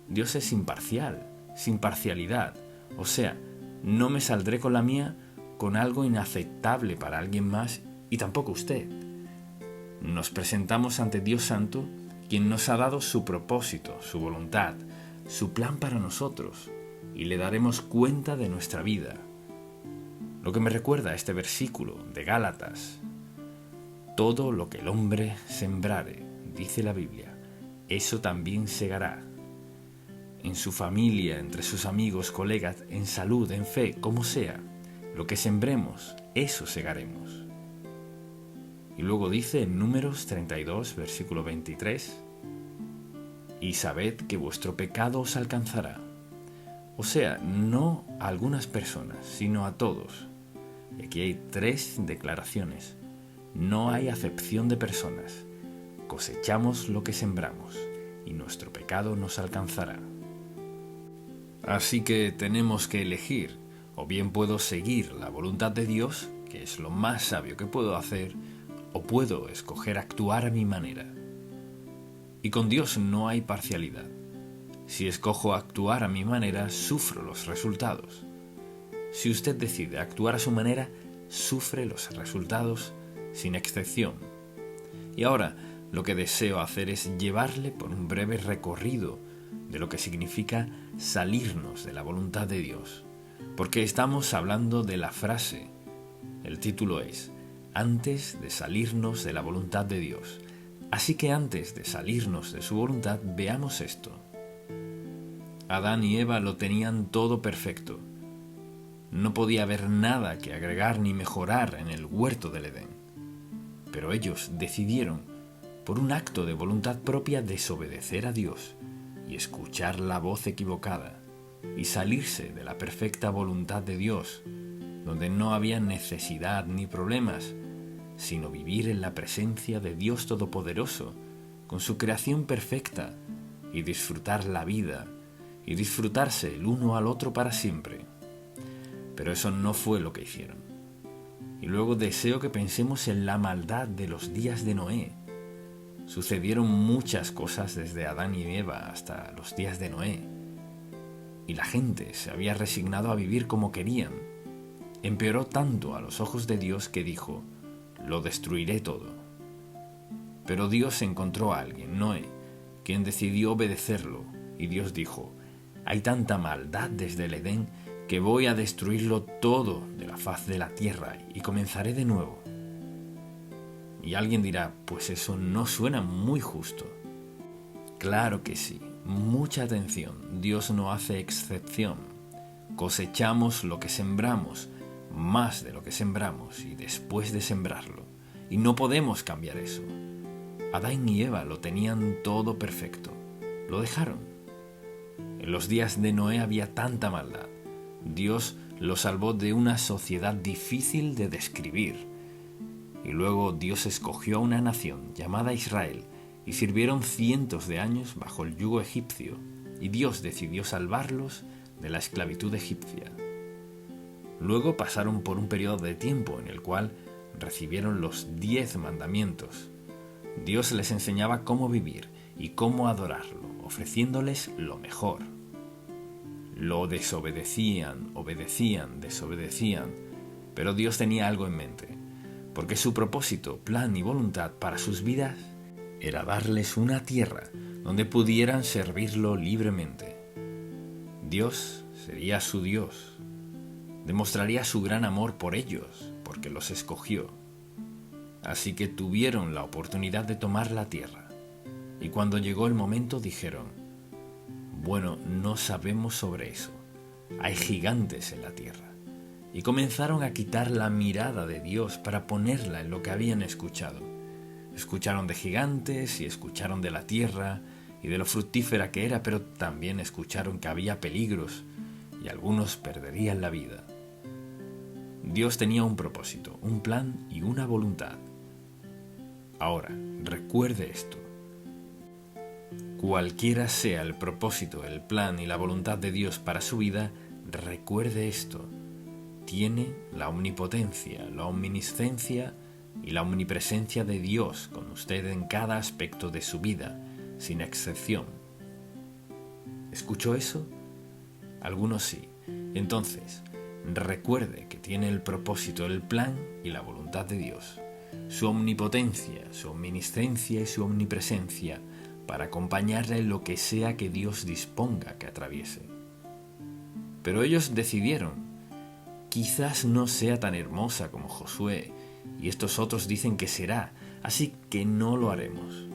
S1: Dios es imparcial, sin parcialidad. O sea, no me saldré con la mía con algo inaceptable para alguien más y tampoco usted. Nos presentamos ante Dios Santo, quien nos ha dado su propósito, su voluntad, su plan para nosotros, y le daremos cuenta de nuestra vida. Lo que me recuerda a este versículo de Gálatas: todo lo que el hombre sembrare, dice la Biblia, eso también segará. En su familia, entre sus amigos, colegas, en salud, en fe, como sea, lo que sembremos, eso segaremos. Y luego dice en Números 32, versículo 23, y sabed que vuestro pecado os alcanzará. O sea, no a algunas personas, sino a todos. Y aquí hay 3 declaraciones. No hay acepción de personas. Cosechamos lo que sembramos, y nuestro pecado nos alcanzará. Así que tenemos que elegir: o bien puedo seguir la voluntad de Dios, que es lo más sabio que puedo hacer, o puedo escoger actuar a mi manera. Y con Dios no hay parcialidad. Si escojo actuar a mi manera, sufro los resultados. Si usted decide actuar a su manera, sufre los resultados sin excepción. Y ahora, lo que deseo hacer es llevarle por un breve recorrido de lo que significa salirnos de la voluntad de Dios, porque estamos hablando de la frase. El título es: antes de salirnos de la voluntad de Dios. Así que antes de salirnos de su voluntad, veamos esto. Adán y Eva lo tenían todo perfecto. No podía haber nada que agregar ni mejorar en el huerto del Edén. Pero ellos decidieron, por un acto de voluntad propia, desobedecer a Dios y escuchar la voz equivocada y salirse de la perfecta voluntad de Dios, donde no había necesidad ni problemas, sino vivir en la presencia de Dios Todopoderoso, con su creación perfecta, y disfrutar la vida, y disfrutarse el uno al otro para siempre. Pero eso no fue lo que hicieron. Y luego deseo que pensemos en la maldad de los días de Noé. Sucedieron muchas cosas desde Adán y Eva hasta los días de Noé. Y la gente se había resignado a vivir como querían. Empeoró tanto a los ojos de Dios que dijo: lo destruiré todo. Pero Dios encontró a alguien, Noé, quien decidió obedecerlo, y Dios dijo: hay tanta maldad desde el Edén que voy a destruirlo todo de la faz de la tierra y comenzaré de nuevo. Y alguien dirá: pues eso no suena muy justo. Claro que sí, mucha atención, Dios no hace excepción. Cosechamos lo que sembramos, más de lo que sembramos y después de sembrarlo, y no podemos cambiar eso. Adán y Eva lo tenían todo perfecto, lo dejaron. En los días de Noé había tanta maldad. Dios lo salvó de una sociedad difícil de describir. Y luego Dios escogió a una nación llamada Israel y sirvieron cientos de años bajo el yugo egipcio, y Dios decidió salvarlos de la esclavitud egipcia. Luego pasaron por un periodo de tiempo en el cual recibieron los 10 mandamientos. Dios les enseñaba cómo vivir y cómo adorarlo, ofreciéndoles lo mejor. Lo desobedecían, desobedecían, pero Dios tenía algo en mente, porque su propósito, plan y voluntad para sus vidas era darles una tierra donde pudieran servirlo libremente. Dios sería su Dios, demostraría su gran amor por ellos, porque los escogió. Así que tuvieron la oportunidad de tomar la tierra, y cuando llegó el momento dijeron: bueno, no sabemos sobre eso, hay gigantes en la tierra. Y comenzaron a quitar la mirada de Dios para ponerla en lo que habían escuchado. Escucharon de gigantes y escucharon de la tierra y de lo fructífera que era, pero también escucharon que había peligros y algunos perderían la vida. Dios tenía un propósito, un plan y una voluntad. Ahora, recuerde esto. Cualquiera sea el propósito, el plan y la voluntad de Dios para su vida, recuerde esto. Tiene la omnipotencia, la omniscencia y la omnipresencia de Dios con usted en cada aspecto de su vida, sin excepción. ¿Escuchó eso? Algunos sí. Entonces, recuerde que tiene el propósito, el plan y la voluntad de Dios, su omnipotencia, su omniscencia y su omnipresencia para acompañarle en lo que sea que Dios disponga que atraviese. Pero ellos decidieron: quizás no sea tan hermosa como Josué, y estos otros dicen que será, así que no lo haremos.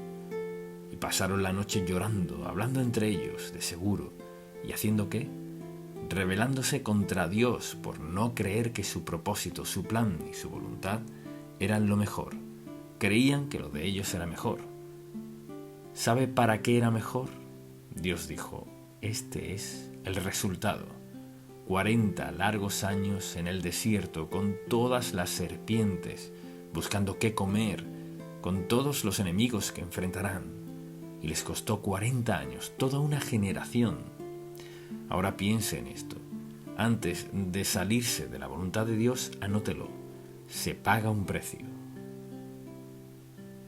S1: Y pasaron la noche llorando, hablando entre ellos, de seguro, ¿y haciendo qué? Rebelándose contra Dios por no creer que su propósito, su plan y su voluntad eran lo mejor. Creían que lo de ellos era mejor. ¿Sabe para qué era mejor? Dios dijo: este es el resultado. 40 largos años en el desierto con todas las serpientes, buscando qué comer, con todos los enemigos que enfrentarán. Y les costó 40 años, toda una generación. Ahora piense en esto. Antes de salirse de la voluntad de Dios, anótelo. Se paga un precio.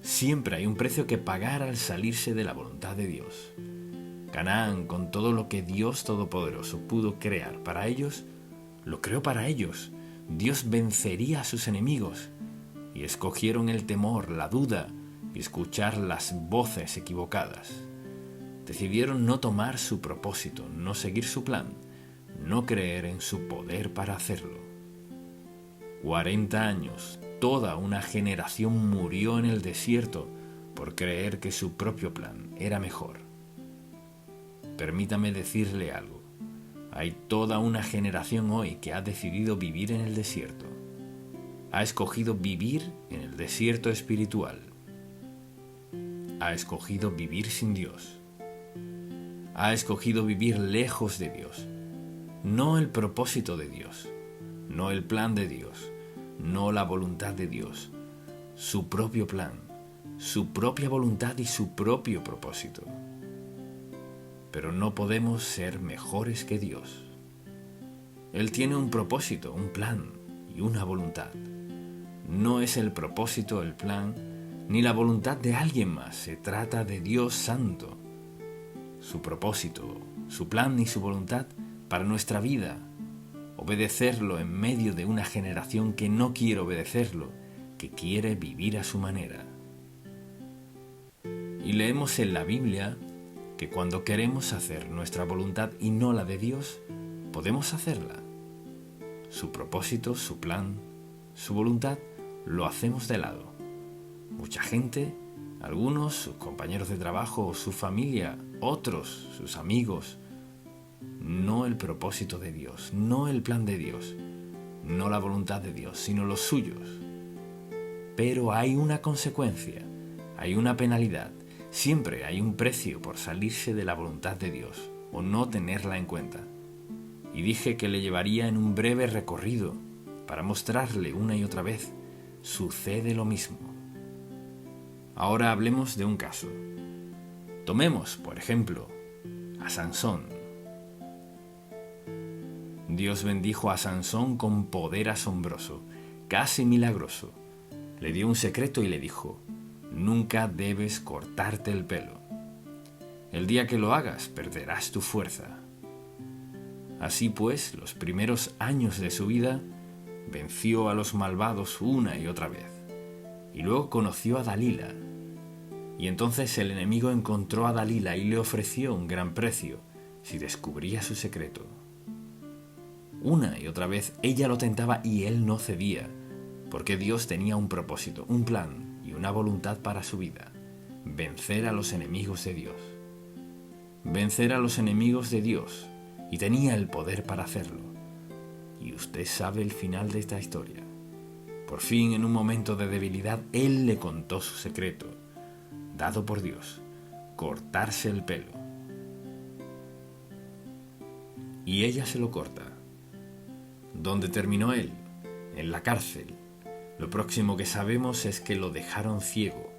S1: Siempre hay un precio que pagar al salirse de la voluntad de Dios. Canaán, con todo lo que Dios Todopoderoso pudo crear para ellos, lo creó para ellos. Dios vencería a sus enemigos. Y escogieron el temor, la duda y escuchar las voces equivocadas. Decidieron no tomar su propósito, no seguir su plan, no creer en su poder para hacerlo. 40 años, toda una generación murió en el desierto por creer que su propio plan era mejor. Permítame decirle algo. Hay toda una generación hoy que ha decidido vivir en el desierto. Ha escogido vivir en el desierto espiritual. Ha escogido vivir sin Dios. Ha escogido vivir lejos de Dios. No el propósito de Dios, no el plan de Dios, no la voluntad de Dios, su propio plan, su propia voluntad y su propio propósito. pero no podemos ser mejores que Dios. Él tiene un propósito, un plan y una voluntad. No es el propósito, el plan, ni la voluntad de alguien más. Se trata de Dios Santo. Su propósito, su plan y su voluntad para nuestra vida. Obedecerlo en medio de una generación que no quiere obedecerlo, que quiere vivir a su manera. Y leemos en la Biblia que cuando queremos hacer nuestra voluntad y no la de Dios, podemos hacerla. Su propósito, su plan, su voluntad, lo hacemos de lado. Mucha gente, algunos, sus compañeros de trabajo, su familia, otros, sus amigos, no el propósito de Dios, no el plan de Dios, no la voluntad de Dios, sino los suyos. Pero hay una consecuencia, hay una penalidad, siempre hay un precio por salirse de la voluntad de Dios o no tenerla en cuenta. Y dije que le llevaría en un breve recorrido para mostrarle una y otra vez, sucede lo mismo. Ahora hablemos de un caso. Tomemos, por ejemplo, a Sansón. Dios bendijo a Sansón con poder asombroso, casi milagroso. Le dio un secreto y le dijo: nunca debes cortarte el pelo. El día que lo hagas, perderás tu fuerza. Así pues, los primeros años de su vida, venció a los malvados una y otra vez. Y luego conoció a Dalila. Y entonces el enemigo encontró a Dalila y le ofreció un gran precio si descubría su secreto. Una y otra vez ella lo tentaba y él no cedía, porque Dios tenía un propósito, un plan y una voluntad para su vida: vencer a los enemigos de Dios. Vencer a los enemigos de Dios, y tenía el poder para hacerlo. Y usted sabe el final de esta historia. Por fin, en un momento de debilidad, él le contó su secreto, dado por Dios: cortarse el pelo. Y ella se lo corta. ¿Dónde terminó él? En la cárcel. Lo próximo que sabemos es que lo dejaron ciego.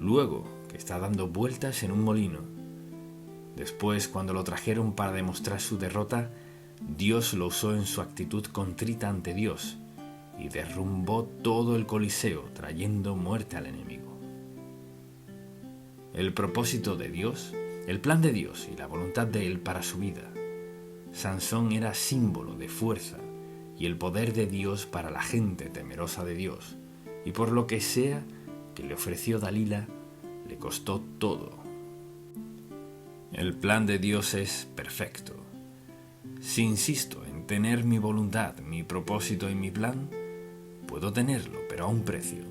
S1: Luego, que está dando vueltas en un molino. Después, cuando lo trajeron para demostrar su derrota, Dios lo usó en su actitud contrita ante Dios y derrumbó todo el Coliseo, trayendo muerte al enemigo. El propósito de Dios, el plan de Dios y la voluntad de Él para su vida. Sansón era símbolo de fuerza y el poder de Dios para la gente temerosa de Dios, y por lo que sea que le ofreció Dalila, le costó todo. El plan de Dios es perfecto. Si insisto en tener mi voluntad, mi propósito y mi plan, puedo tenerlo, pero a un precio.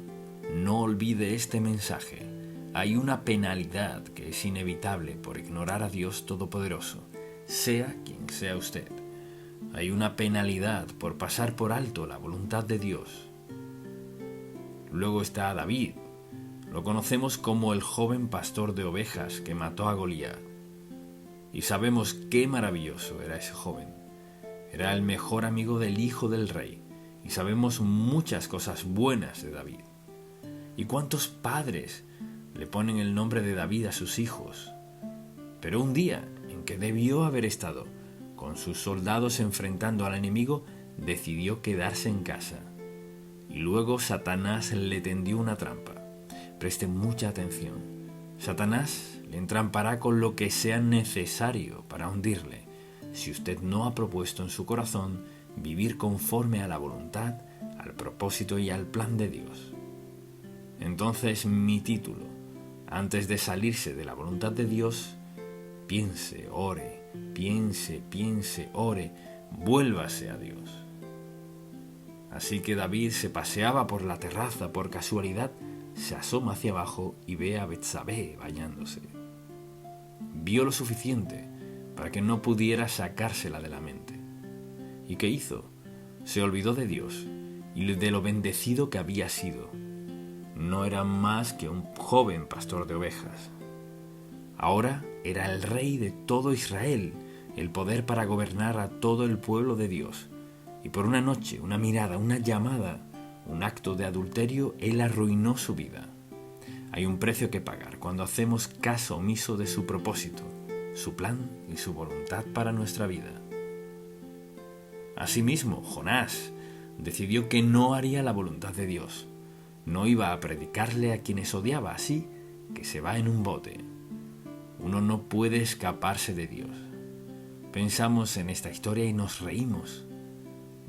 S1: No olvide este mensaje. Hay una penalidad que es inevitable por ignorar a Dios Todopoderoso, sea quien sea usted. Hay una penalidad por pasar por alto la voluntad de Dios. Luego está David. Lo conocemos como el joven pastor de ovejas que mató a Goliat. Y sabemos qué maravilloso era ese joven. Era el mejor amigo del hijo del rey. Y sabemos muchas cosas buenas de David. ¿Y cuántos padres le ponen el nombre de David a sus hijos? Pero un día en que debió haber estado con sus soldados enfrentando al enemigo, decidió quedarse en casa. Y luego Satanás le tendió una trampa. Preste mucha atención. Satanás le entrampará con lo que sea necesario para hundirle, si usted no ha propuesto en su corazón vivir conforme a la voluntad, al propósito y al plan de Dios. Entonces mi título, antes de salirse de la voluntad de Dios, piense, ore, ore, vuélvase a Dios. Así que David se paseaba por la terraza por casualidad, se asoma hacia abajo y ve a Betsabé bañándose. Vio lo suficiente para que no pudiera sacársela de la mente. ¿Y qué hizo? Se olvidó de Dios y de lo bendecido que había sido. No era más que un joven pastor de ovejas. Ahora era el rey de todo Israel, el poder para gobernar a todo el pueblo de Dios. Y por una noche, una mirada, una llamada, un acto de adulterio, él arruinó su vida. Hay un precio que pagar cuando hacemos caso omiso de su propósito. su plan y su voluntad para nuestra vida. Asimismo, Jonás decidió que no haría la voluntad de Dios. No iba a predicarle a quienes odiaba, así que se va en un bote. Uno no puede escaparse de Dios. Pensamos en esta historia y nos reímos.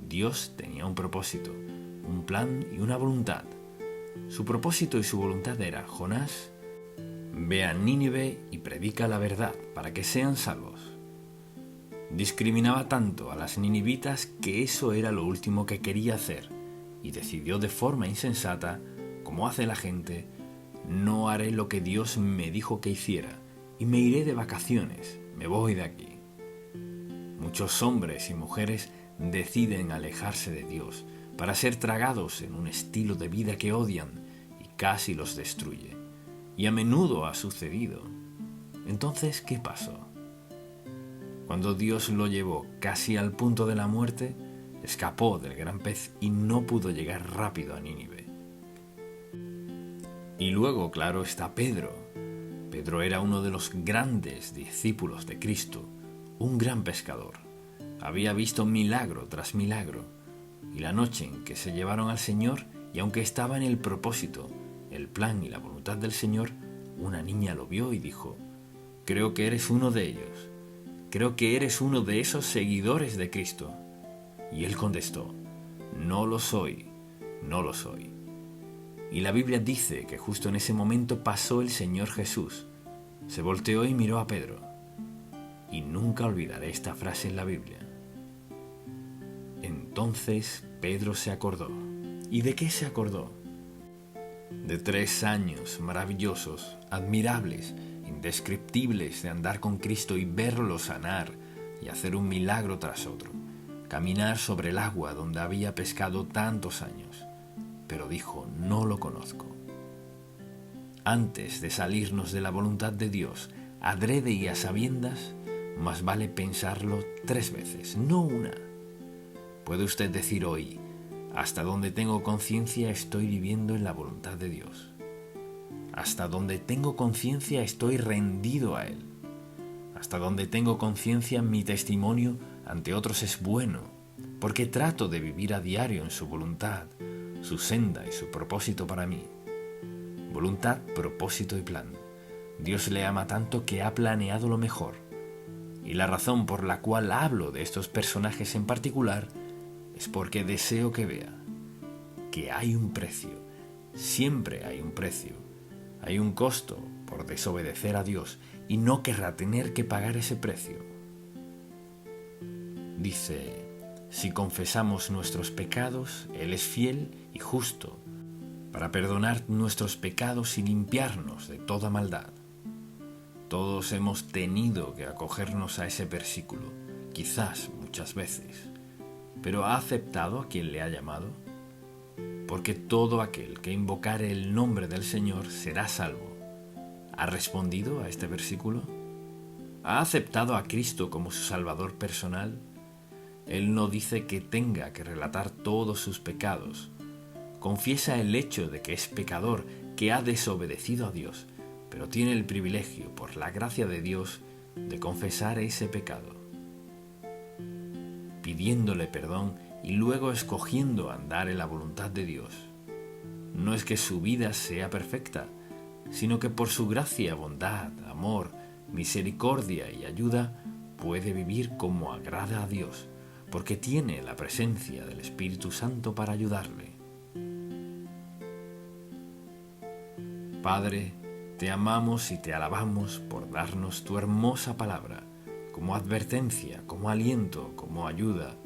S1: Dios tenía un propósito, un plan y una voluntad. Su propósito y su voluntad era: Jonás, ve a Nínive y predica la verdad para que sean salvos. Discriminaba tanto a las ninivitas que eso era lo último que quería hacer, y decidió de forma insensata, como hace la gente: no haré lo que Dios me dijo que hiciera, y me iré de vacaciones, me voy de aquí. Muchos hombres y mujeres deciden alejarse de Dios para ser tragados en un estilo de vida que odian y casi los destruye. Y a menudo ha sucedido. Entonces, ¿qué pasó? Cuando Dios lo llevó casi al punto de la muerte, escapó del gran pez y no pudo llegar rápido a Nínive. Y luego, claro, está Pedro. Pedro era uno de los grandes discípulos de Cristo, un gran pescador. Había visto milagro tras milagro. Y la noche en que se llevaron al Señor, y aunque estaba en el propósito, el plan y la voluntad del Señor, una niña lo vio y dijo: creo que eres uno de ellos. Creo que eres uno de esos seguidores de Cristo. Y él contestó: no lo soy, no lo soy. Y la Biblia dice que justo en ese momento pasó el Señor Jesús. Se volteó y miró a Pedro. Y nunca olvidaré esta frase en la Biblia. Entonces Pedro se acordó. ¿Y de qué se acordó? De 3 años maravillosos, admirables, indescriptibles de andar con Cristo y verlo sanar y hacer un milagro tras otro, caminar sobre el agua donde había pescado tantos años. Pero dijo: no lo conozco. Antes de salirnos de la voluntad de Dios, adrede y a sabiendas, más vale pensarlo 3 veces, no una. Puede usted decir hoy: hasta donde tengo conciencia estoy viviendo en la voluntad de Dios. Hasta donde tengo conciencia estoy rendido a Él. Hasta donde tengo conciencia mi testimonio ante otros es bueno, porque trato de vivir a diario en su voluntad, su senda y su propósito para mí. Voluntad, propósito y plan. Dios le ama tanto que ha planeado lo mejor. Y la razón por la cual hablo de estos personajes en particular es porque deseo que vea que hay un precio, siempre hay un precio, hay un costo por desobedecer a Dios y no querrá tener que pagar ese precio. Dice: si confesamos nuestros pecados, Él es fiel y justo para perdonar nuestros pecados y limpiarnos de toda maldad. Todos hemos tenido que acogernos a ese versículo, quizás muchas veces. ¿Pero ha aceptado a quien le ha llamado? Porque todo aquel que invocare el nombre del Señor será salvo. ¿Ha respondido a este versículo? ¿Ha aceptado a Cristo como su Salvador personal? Él no dice que tenga que relatar todos sus pecados. Confiesa el hecho de que es pecador, que ha desobedecido a Dios, pero tiene el privilegio, por la gracia de Dios, de confesar ese pecado, pidiéndole perdón y luego escogiendo andar en la voluntad de Dios. No es que su vida sea perfecta, sino que por su gracia, bondad, amor, misericordia y ayuda puede vivir como agrada a Dios, porque tiene la presencia del Espíritu Santo para ayudarle. Padre, te amamos y te alabamos por darnos tu hermosa palabra, como advertencia, como aliento, como ayuda,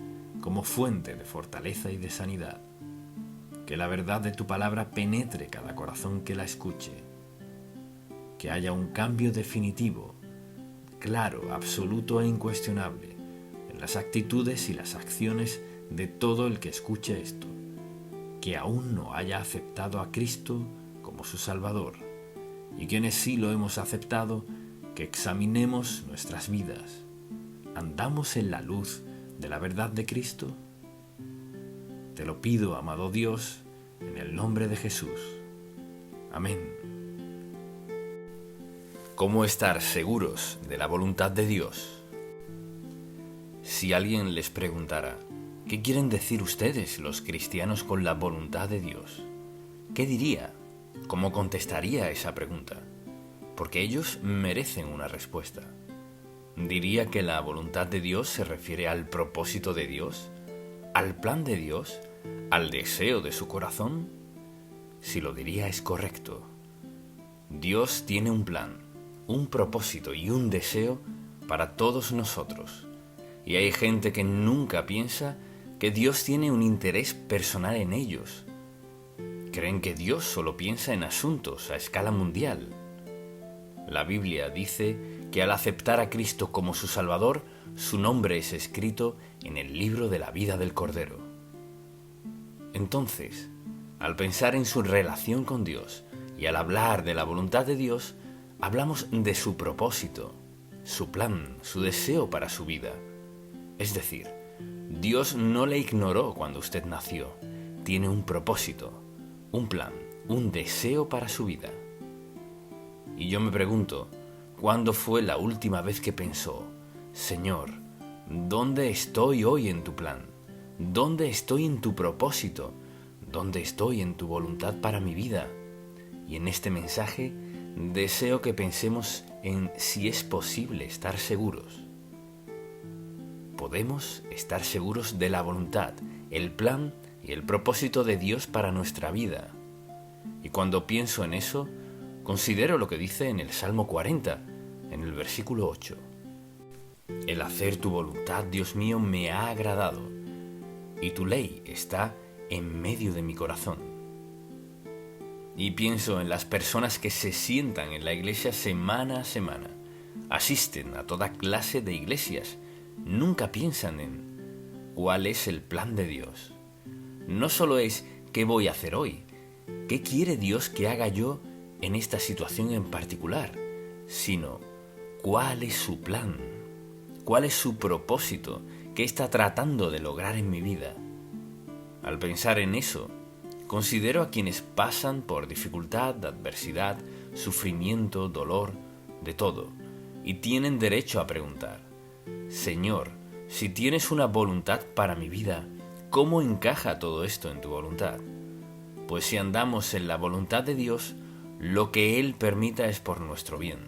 S1: como fuente de fortaleza y de sanidad. Que la verdad de tu palabra penetre cada corazón que la escuche. Que haya un cambio definitivo, claro, absoluto e incuestionable, en las actitudes y las acciones de todo el que escuche esto, que aún no haya aceptado a Cristo como su Salvador, y quienes sí lo hemos aceptado, que examinemos nuestras vidas. ¿Andamos en la luz de la verdad de Cristo? Te lo pido, amado Dios, en el nombre de Jesús. Amén. ¿Cómo estar seguros de la voluntad de Dios? Si alguien les preguntara, ¿qué quieren decir ustedes, los cristianos, con la voluntad de Dios? ¿Qué diría? ¿Cómo contestaría a esa pregunta? Porque ellos merecen una respuesta. ¿Diría que la voluntad de Dios se refiere al propósito de Dios? ¿Al plan de Dios? ¿Al deseo de su corazón? Si lo diría es correcto. Dios tiene un plan, un propósito y un deseo para todos nosotros. Y hay gente que nunca piensa que Dios tiene un interés personal en ellos. Creen que Dios solo piensa en asuntos a escala mundial. La Biblia dice que al aceptar a Cristo como su Salvador, su nombre es escrito en el libro de la vida del Cordero. Entonces, al pensar en su relación con Dios y al hablar de la voluntad de Dios, hablamos de su propósito, su plan, su deseo para su vida. Es decir, Dios no le ignoró cuando usted nació. Tiene un propósito, un plan, un deseo para su vida. Y yo me pregunto, ¿cuándo fue la última vez que pensó, Señor, ¿dónde estoy hoy en tu plan? ¿Dónde estoy en tu propósito? ¿Dónde estoy en tu voluntad para mi vida? Y en este mensaje deseo que pensemos en si es posible estar seguros. Podemos estar seguros de la voluntad, el plan y el propósito de Dios para nuestra vida. Y cuando pienso en eso, considero lo que dice en el Salmo 40, en el versículo 8. El hacer tu voluntad, Dios mío, me ha agradado, y tu ley está en medio de mi corazón. Y pienso en las personas que se sientan en la iglesia semana a semana, asisten a toda clase de iglesias, nunca piensan en cuál es el plan de Dios. No solo es qué voy a hacer hoy, qué quiere Dios que haga yo en esta situación en particular, sino cuál es su plan, cuál es su propósito, qué está tratando de lograr en mi vida. Al pensar en eso, considero a quienes pasan por dificultad, adversidad, sufrimiento, dolor, de todo, y tienen derecho a preguntar, Señor, si tienes una voluntad para mi vida, ¿cómo encaja todo esto en tu voluntad? Pues si andamos en la voluntad de Dios, lo que Él permita es por nuestro bien.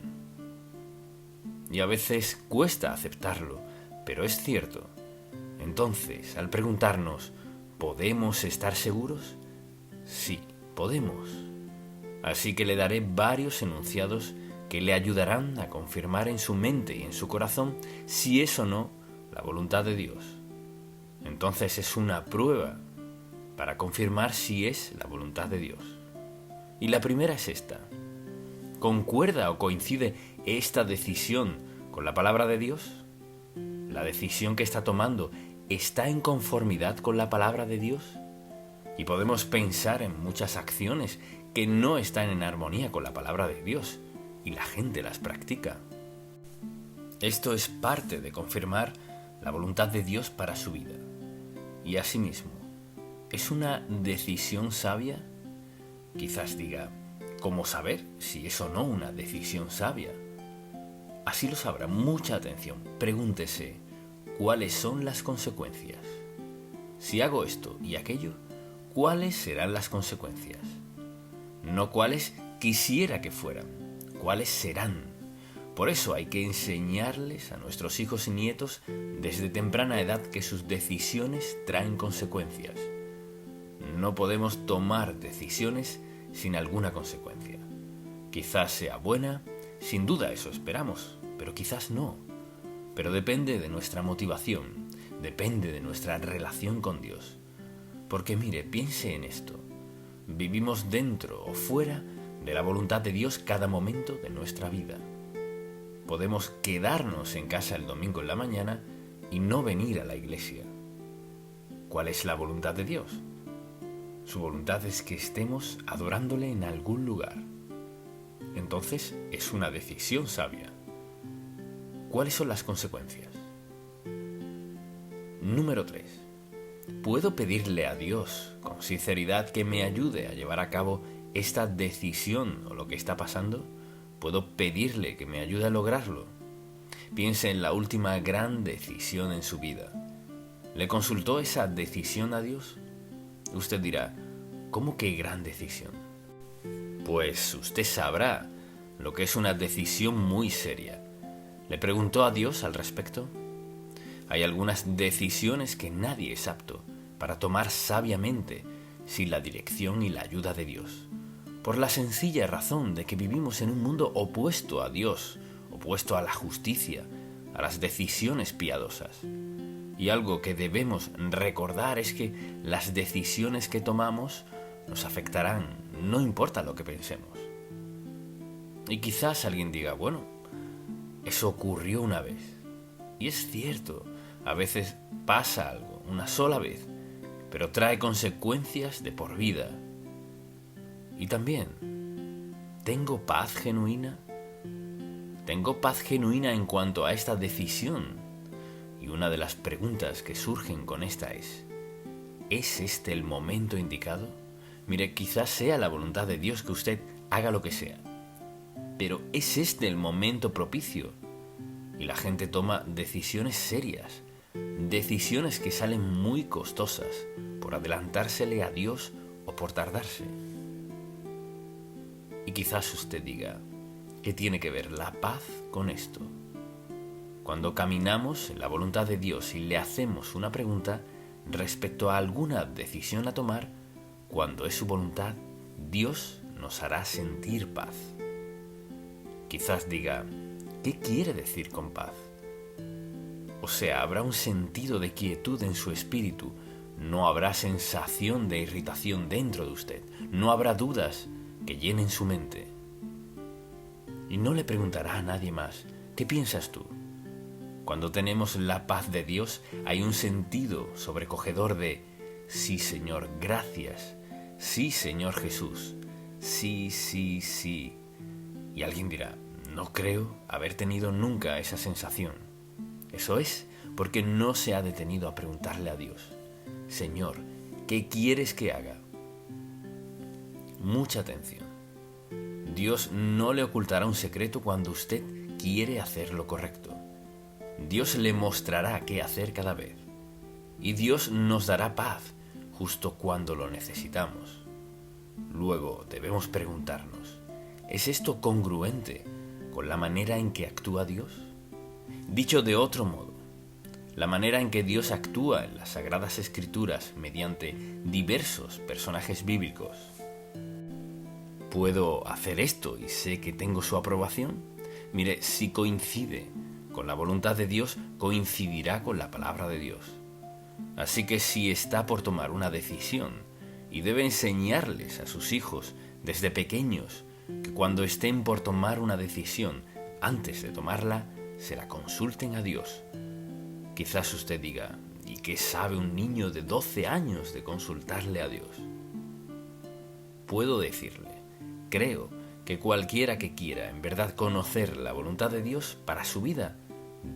S1: Y a veces cuesta aceptarlo, pero es cierto. Entonces, al preguntarnos, ¿podemos estar seguros? Sí, podemos. Así que le daré varios enunciados que le ayudarán a confirmar en su mente y en su corazón si es o no la voluntad de Dios. Entonces es una prueba para confirmar si es la voluntad de Dios. Y la primera es esta. ¿Concuerda o coincide esta decisión con la palabra de Dios? ¿La decisión que está tomando está en conformidad con la palabra de Dios? Y podemos pensar en muchas acciones que no están en armonía con la palabra de Dios, y la gente las practica. Esto es parte de confirmar la voluntad de Dios para su vida. Y asimismo, ¿es una decisión sabia? Quizás diga, ¿cómo saber si es o no una decisión sabia? Así lo sabrá, mucha atención. Pregúntese, ¿cuáles son las consecuencias? Si hago esto y aquello, ¿cuáles serán las consecuencias? No cuáles quisiera que fueran, cuáles serán. Por eso hay que enseñarles a nuestros hijos y nietos desde temprana edad que sus decisiones traen consecuencias. No podemos tomar decisiones sin alguna consecuencia. Quizás sea buena, sin duda eso esperamos, pero quizás no. Pero depende de nuestra motivación, depende de nuestra relación con Dios. Porque mire, piense en esto. Vivimos dentro o fuera de la voluntad de Dios cada momento de nuestra vida. Podemos quedarnos en casa el domingo en la mañana y no venir a la iglesia. ¿Cuál es la voluntad de Dios? Su voluntad es que estemos adorándole en algún lugar. Entonces es una decisión sabia. ¿Cuáles son las consecuencias? Número 3. ¿Puedo pedirle a Dios con sinceridad que me ayude a llevar a cabo esta decisión o lo que está pasando? puedo pedirle que me ayude a lograrlo. Piense en la última gran decisión en su vida. ¿Le consultó esa decisión a Dios? Usted dirá, ¿cómo que gran decisión? Pues usted sabrá lo que es una decisión muy seria. ¿Le preguntó a Dios al respecto? Hay algunas decisiones que nadie es apto para tomar sabiamente sin la dirección y la ayuda de Dios, por la sencilla razón de que vivimos en un mundo opuesto a Dios, opuesto a la justicia, a las decisiones piadosas. Y algo que debemos recordar es que las decisiones que tomamos nos afectarán, no importa lo que pensemos. Y quizás alguien diga, bueno, eso ocurrió una vez. Y es cierto, a veces pasa algo, una sola vez, pero trae consecuencias de por vida. Y también, ¿tengo paz genuina? ¿Tengo paz genuina en cuanto a esta decisión? Y una de las preguntas que surgen con esta ¿es este el momento indicado? Mire, quizás sea la voluntad de Dios que usted haga lo que sea, pero ¿es este el momento propicio? Y la gente toma decisiones serias, decisiones que salen muy costosas por adelantársele a Dios o por tardarse. Y quizás usted diga, ¿qué tiene que ver la paz con esto? Cuando caminamos en la voluntad de Dios y le hacemos una pregunta respecto a alguna decisión a tomar, cuando es su voluntad, Dios nos hará sentir paz. Quizás diga, ¿qué quiere decir con paz? O sea, habrá un sentido de quietud en su espíritu, no habrá sensación de irritación dentro de usted, no habrá dudas que llenen su mente. Y no le preguntará a nadie más, ¿qué piensas tú? Cuando tenemos la paz de Dios, hay un sentido sobrecogedor de sí, Señor, gracias. Sí, Señor Jesús. Sí, sí, sí. Y alguien dirá, no creo haber tenido nunca esa sensación. Eso es porque no se ha detenido a preguntarle a Dios, Señor, ¿qué quieres que haga? Mucha atención. Dios no le ocultará un secreto cuando usted quiere hacer lo correcto. Dios le mostrará qué hacer cada vez. Y Dios nos dará paz justo cuando lo necesitamos. Luego debemos preguntarnos, ¿es esto congruente con la manera en que actúa Dios? Dicho de otro modo, la manera en que Dios actúa en las Sagradas Escrituras mediante diversos personajes bíblicos. ¿Puedo hacer esto y sé que tengo su aprobación? Mire, si coincide con la voluntad de Dios, coincidirá con la palabra de Dios. Así que si está por tomar una decisión y debe enseñarles a sus hijos desde pequeños que cuando estén por tomar una decisión, antes de tomarla, se la consulten a Dios. Quizás usted diga, ¿y qué sabe un niño de 12 años de consultarle a Dios? Puedo decirle, creo que cualquiera que quiera en verdad conocer la voluntad de Dios para su vida,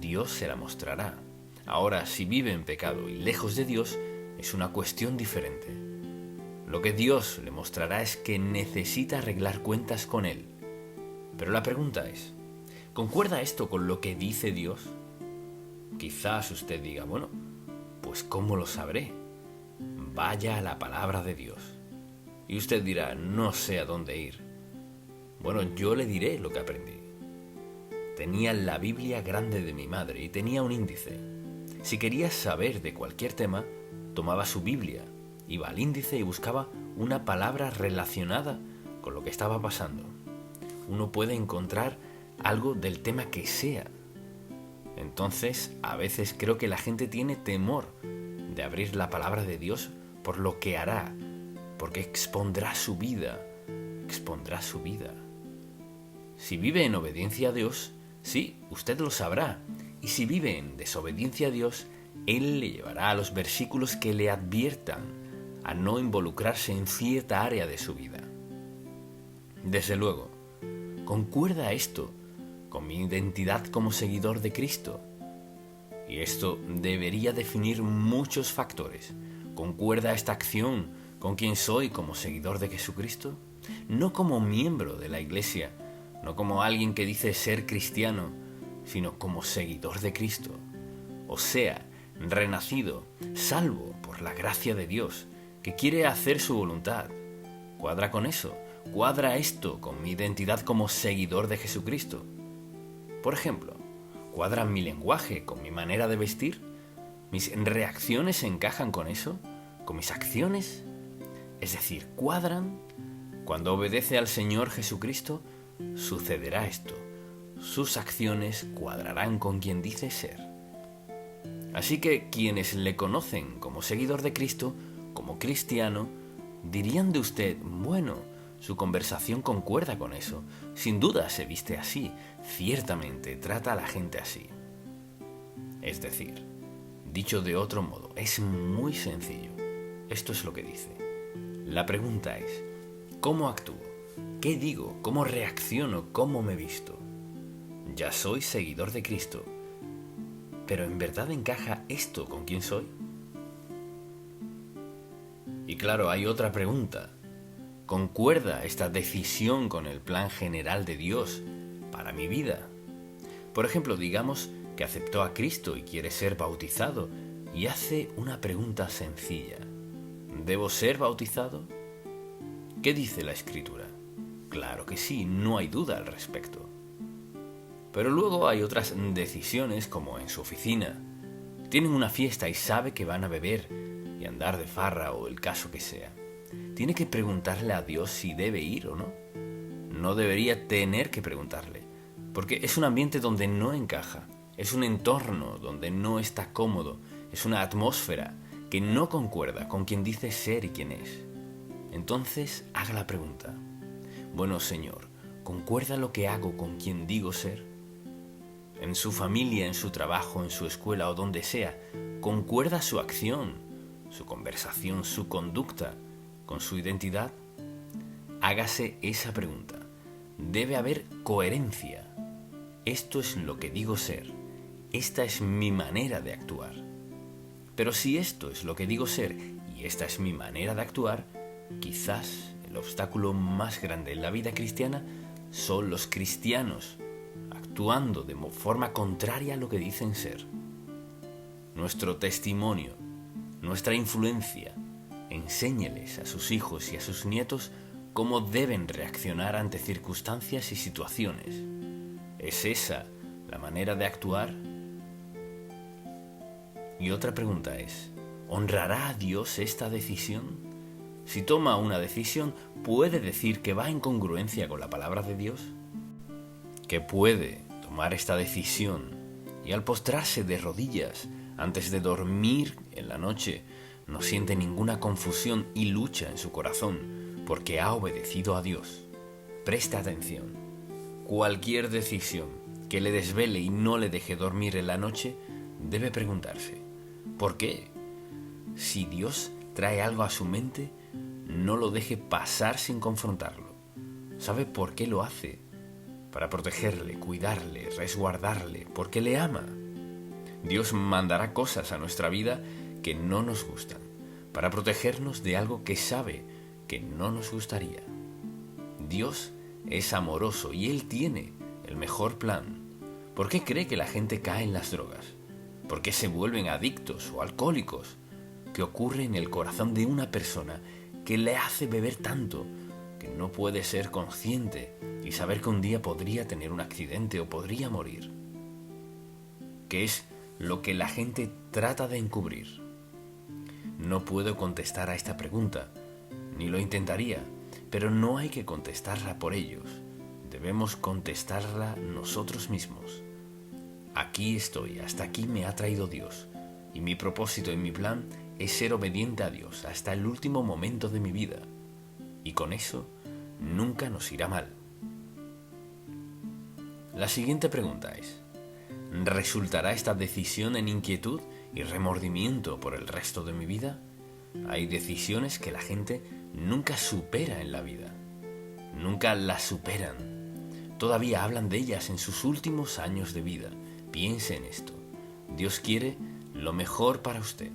S1: Dios se la mostrará. Ahora, si vive en pecado y lejos de Dios, es una cuestión diferente. Lo que Dios le mostrará es que necesita arreglar cuentas con Él. Pero la pregunta es, ¿concuerda esto con lo que dice Dios? Quizás usted diga, bueno, pues ¿cómo lo sabré? Vaya a la palabra de Dios. Y usted dirá, no sé a dónde ir. Bueno, yo le diré lo que aprendí. Tenía la Biblia grande de mi madre y tenía un índice. Si quería saber de cualquier tema, tomaba su Biblia, iba al índice y buscaba una palabra relacionada con lo que estaba pasando. Uno puede encontrar algo del tema que sea. Entonces, a veces creo que la gente tiene temor de abrir la palabra de Dios por lo que hará, porque expondrá su vida. Si vive en obediencia a Dios, sí, usted lo sabrá. Y si vive en desobediencia a Dios, Él le llevará a los versículos que le adviertan a no involucrarse en cierta área de su vida. Desde luego, ¿concuerda esto con mi identidad como seguidor de Cristo? Y esto debería definir muchos factores. ¿Concuerda esta acción con quién soy como seguidor de Jesucristo? No como miembro de la Iglesia, no como alguien que dice ser cristiano, sino como seguidor de Cristo, o sea, renacido, salvo por la gracia de Dios, que quiere hacer su voluntad. ¿Cuadra con eso? ¿Cuadra esto con mi identidad como seguidor de Jesucristo? Por ejemplo, ¿cuadra mi lenguaje con mi manera de vestir? ¿Mis reacciones encajan con eso? ¿Con mis acciones? Es decir, ¿cuadran? Cuando obedece al Señor Jesucristo, sucederá esto. Sus acciones cuadrarán con quien dice ser. Así que quienes le conocen como seguidor de Cristo, como cristiano, dirían de usted, bueno, su conversación concuerda con eso. Sin duda se viste así, ciertamente trata a la gente así. Es decir, dicho de otro modo, es muy sencillo. Esto es lo que dice. La pregunta es, ¿cómo actúo? ¿Qué digo? ¿Cómo reacciono? ¿Cómo me visto? Ya soy seguidor de Cristo, pero ¿en verdad encaja esto con quién soy? Y claro, hay otra pregunta. ¿Concuerda esta decisión con el plan general de Dios para mi vida? Por ejemplo, digamos que aceptó a Cristo y quiere ser bautizado y hace una pregunta sencilla. ¿Debo ser bautizado? ¿Qué dice la Escritura? Claro que sí, no hay duda al respecto. Pero luego hay otras decisiones, como en su oficina. Tienen una fiesta y sabe que van a beber y andar de farra o el caso que sea. Tiene que preguntarle a Dios si debe ir o no. No debería tener que preguntarle, porque es un ambiente donde no encaja, es un entorno donde no está cómodo, es una atmósfera que no concuerda con quien dice ser y quién es. Entonces haga la pregunta. Bueno, Señor, ¿concuerda lo que hago con quien digo ser? En su familia, en su trabajo, en su escuela o donde sea, ¿concuerda su acción, su conversación, su conducta con su identidad? Hágase esa pregunta. Debe haber coherencia. Esto es lo que digo ser. Esta es mi manera de actuar. Pero si esto es lo que digo ser y esta es mi manera de actuar, quizás el obstáculo más grande en la vida cristiana son los cristianos actuando de forma contraria a lo que dicen ser. Nuestro testimonio, nuestra influencia, enséñeles a sus hijos y a sus nietos cómo deben reaccionar ante circunstancias y situaciones. ¿Es esa la manera de actuar? Y otra pregunta es, ¿honrará a Dios esta decisión? Si toma una decisión, ¿puede decir que va en congruencia con la palabra de Dios? ¿Que puede tomar esta decisión y al postrarse de rodillas antes de dormir en la noche no siente ninguna confusión y lucha en su corazón porque ha obedecido a Dios? Presta atención. Cualquier decisión que le desvele y no le deje dormir en la noche debe preguntarse, ¿por qué? Si Dios trae algo a su mente, no lo deje pasar sin confrontarlo. ¿Sabe por qué lo hace? Para protegerle, cuidarle, resguardarle, porque le ama. Dios mandará cosas a nuestra vida que no nos gustan, para protegernos de algo que sabe que no nos gustaría. Dios es amoroso y Él tiene el mejor plan. ¿Por qué cree que la gente cae en las drogas? ¿Por qué se vuelven adictos o alcohólicos? ¿Qué ocurre en el corazón de una persona que le hace beber tanto que no puede ser consciente y saber que un día podría tener un accidente o podría morir? ¿Qué es lo que la gente trata de encubrir? No puedo contestar a esta pregunta, ni lo intentaría, pero no hay que contestarla por ellos. Debemos contestarla nosotros mismos. Aquí estoy, hasta aquí me ha traído Dios, y mi propósito y mi plan es ser obediente a Dios hasta el último momento de mi vida, y con eso nunca nos irá mal. La siguiente pregunta es, ¿resultará esta decisión en inquietud y remordimiento por el resto de mi vida? Hay decisiones que la gente nunca supera en la vida. Nunca las superan. Todavía hablan de ellas en sus últimos años de vida. Piense en esto. Dios quiere lo mejor para usted.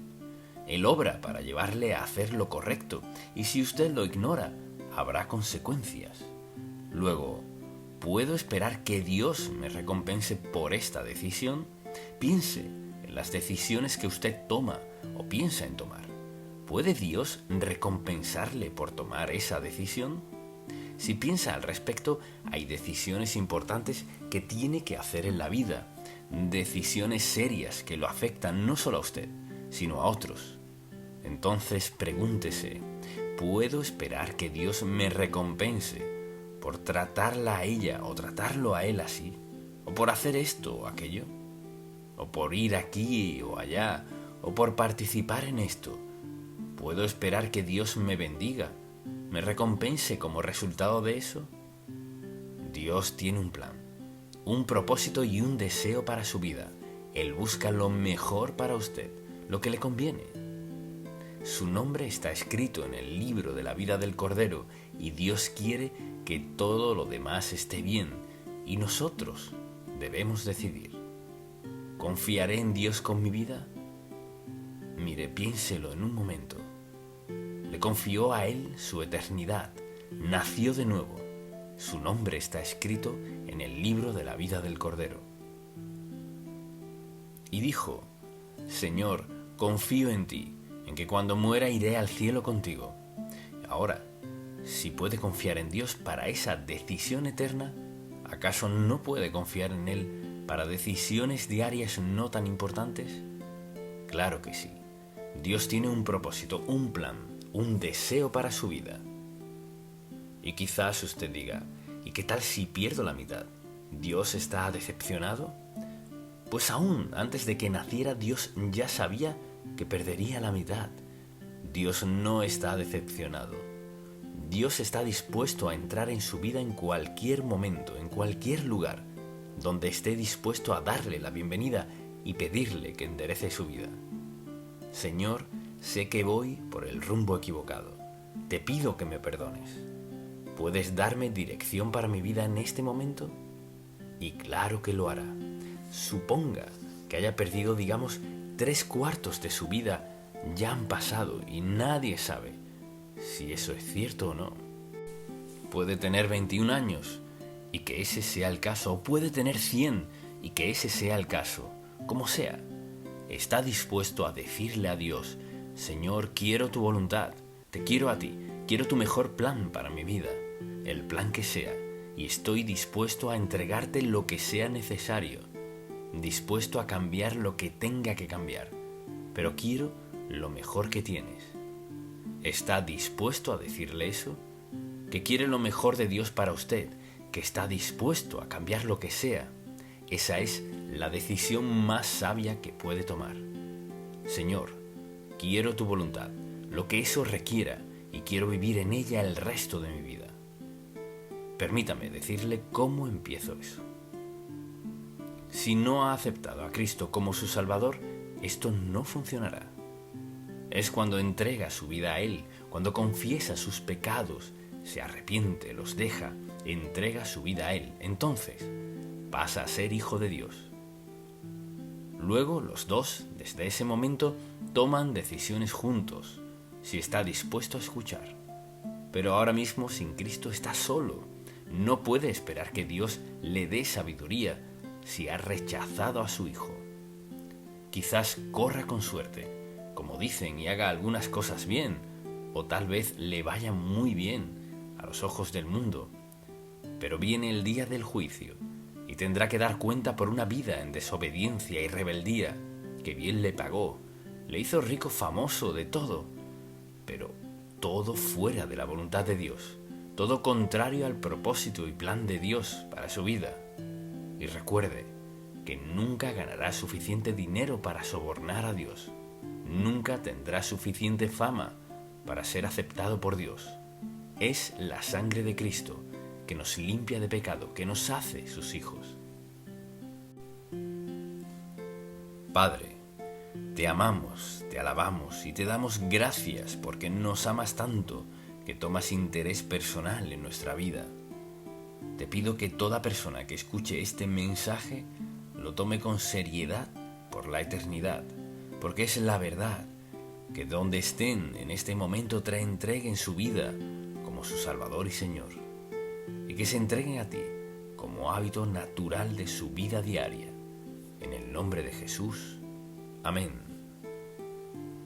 S1: Él obra para llevarle a hacer lo correcto, y si usted lo ignora, habrá consecuencias. Luego, ¿Puedo esperar que Dios me recompense por esta decisión? Piense en las decisiones que usted toma o piensa en tomar. ¿Puede Dios recompensarle por tomar esa decisión? Si piensa al respecto, hay decisiones importantes que tiene que hacer en la vida, decisiones serias que lo afectan no solo a usted, sino a otros. Entonces pregúntese, ¿puedo esperar que Dios me recompense por tratarla a ella o tratarlo a él así? ¿O por hacer esto o aquello? ¿O por ir aquí o allá? ¿O por participar en esto? ¿Puedo esperar que Dios me bendiga, me recompense como resultado de eso? Dios tiene un plan, un propósito y un deseo para su vida. Él busca lo mejor para usted, lo que le conviene. Su nombre está escrito en el libro de la vida del Cordero y Dios quiere que todo lo demás esté bien y nosotros debemos decidir. ¿Confiaré en Dios con mi vida? Mire, piénselo en un momento. Le confió a Él su eternidad, nació de nuevo. Su nombre está escrito en el libro de la vida del Cordero. Y dijo, Señor, confío en ti, en que cuando muera iré al cielo contigo. Ahora, si puede confiar en Dios para esa decisión eterna, ¿acaso no puede confiar en Él para decisiones diarias no tan importantes? Claro que sí. Dios tiene un propósito, un plan, un deseo para su vida. Y quizás usted diga, ¿y qué tal si pierdo la mitad? ¿Dios está decepcionado? Pues aún antes de que naciera, Dios ya sabía que perdería la mitad. Dios no está decepcionado. Dios está dispuesto a entrar en su vida en cualquier momento, en cualquier lugar, donde esté dispuesto a darle la bienvenida y pedirle que enderece su vida. Señor, sé que voy por el rumbo equivocado. Te pido que me perdones. ¿Puedes darme dirección para mi vida en este momento? Y claro que lo hará. Suponga que haya perdido, digamos, 3/4 de su vida ya han pasado y nadie sabe si eso es cierto o no. Puede tener 21 años y que ese sea el caso, o puede tener 100 y que ese sea el caso, como sea. Está dispuesto a decirle a Dios, Señor, quiero tu voluntad, te quiero a ti, quiero tu mejor plan para mi vida, el plan que sea, y estoy dispuesto a entregarte lo que sea necesario, dispuesto a cambiar lo que tenga que cambiar, pero quiero lo mejor que tienes. ¿Está dispuesto a decirle eso? Que quiere lo mejor de Dios para usted, que está dispuesto a cambiar lo que sea. Esa es la decisión más sabia que puede tomar. Señor, quiero tu voluntad, lo que eso requiera, y quiero vivir en ella el resto de mi vida. Permítame decirle cómo empiezo eso. Si no ha aceptado a Cristo como su Salvador, esto no funcionará. Es cuando entrega su vida a Él, cuando confiesa sus pecados, se arrepiente, los deja, entrega su vida a Él. Entonces, pasa a ser hijo de Dios. Luego, los dos, desde ese momento, toman decisiones juntos, si está dispuesto a escuchar. Pero ahora mismo, sin Cristo, está solo. No puede esperar que Dios le dé sabiduría si ha rechazado a su Hijo. Quizás corra con suerte, como dicen, y haga algunas cosas bien, o tal vez le vaya muy bien a los ojos del mundo. Pero viene el día del juicio, y tendrá que dar cuenta por una vida en desobediencia y rebeldía, que bien le pagó, le hizo rico, famoso, de todo, pero todo fuera de la voluntad de Dios, todo contrario al propósito y plan de Dios para su vida. Y recuerde que nunca ganará suficiente dinero para sobornar a Dios, nunca tendrá suficiente fama para ser aceptado por Dios. Es la sangre de Cristo que nos limpia de pecado, que nos hace sus hijos. Padre, te amamos, te alabamos y te damos gracias porque nos amas tanto que tomas interés personal en nuestra vida. Te pido que toda persona que escuche este mensaje lo tome con seriedad por la eternidad, porque es la verdad, que donde estén en este momento te entreguen su vida como su Salvador y Señor, y que se entreguen a ti como hábito natural de su vida diaria. En el nombre de Jesús. Amén.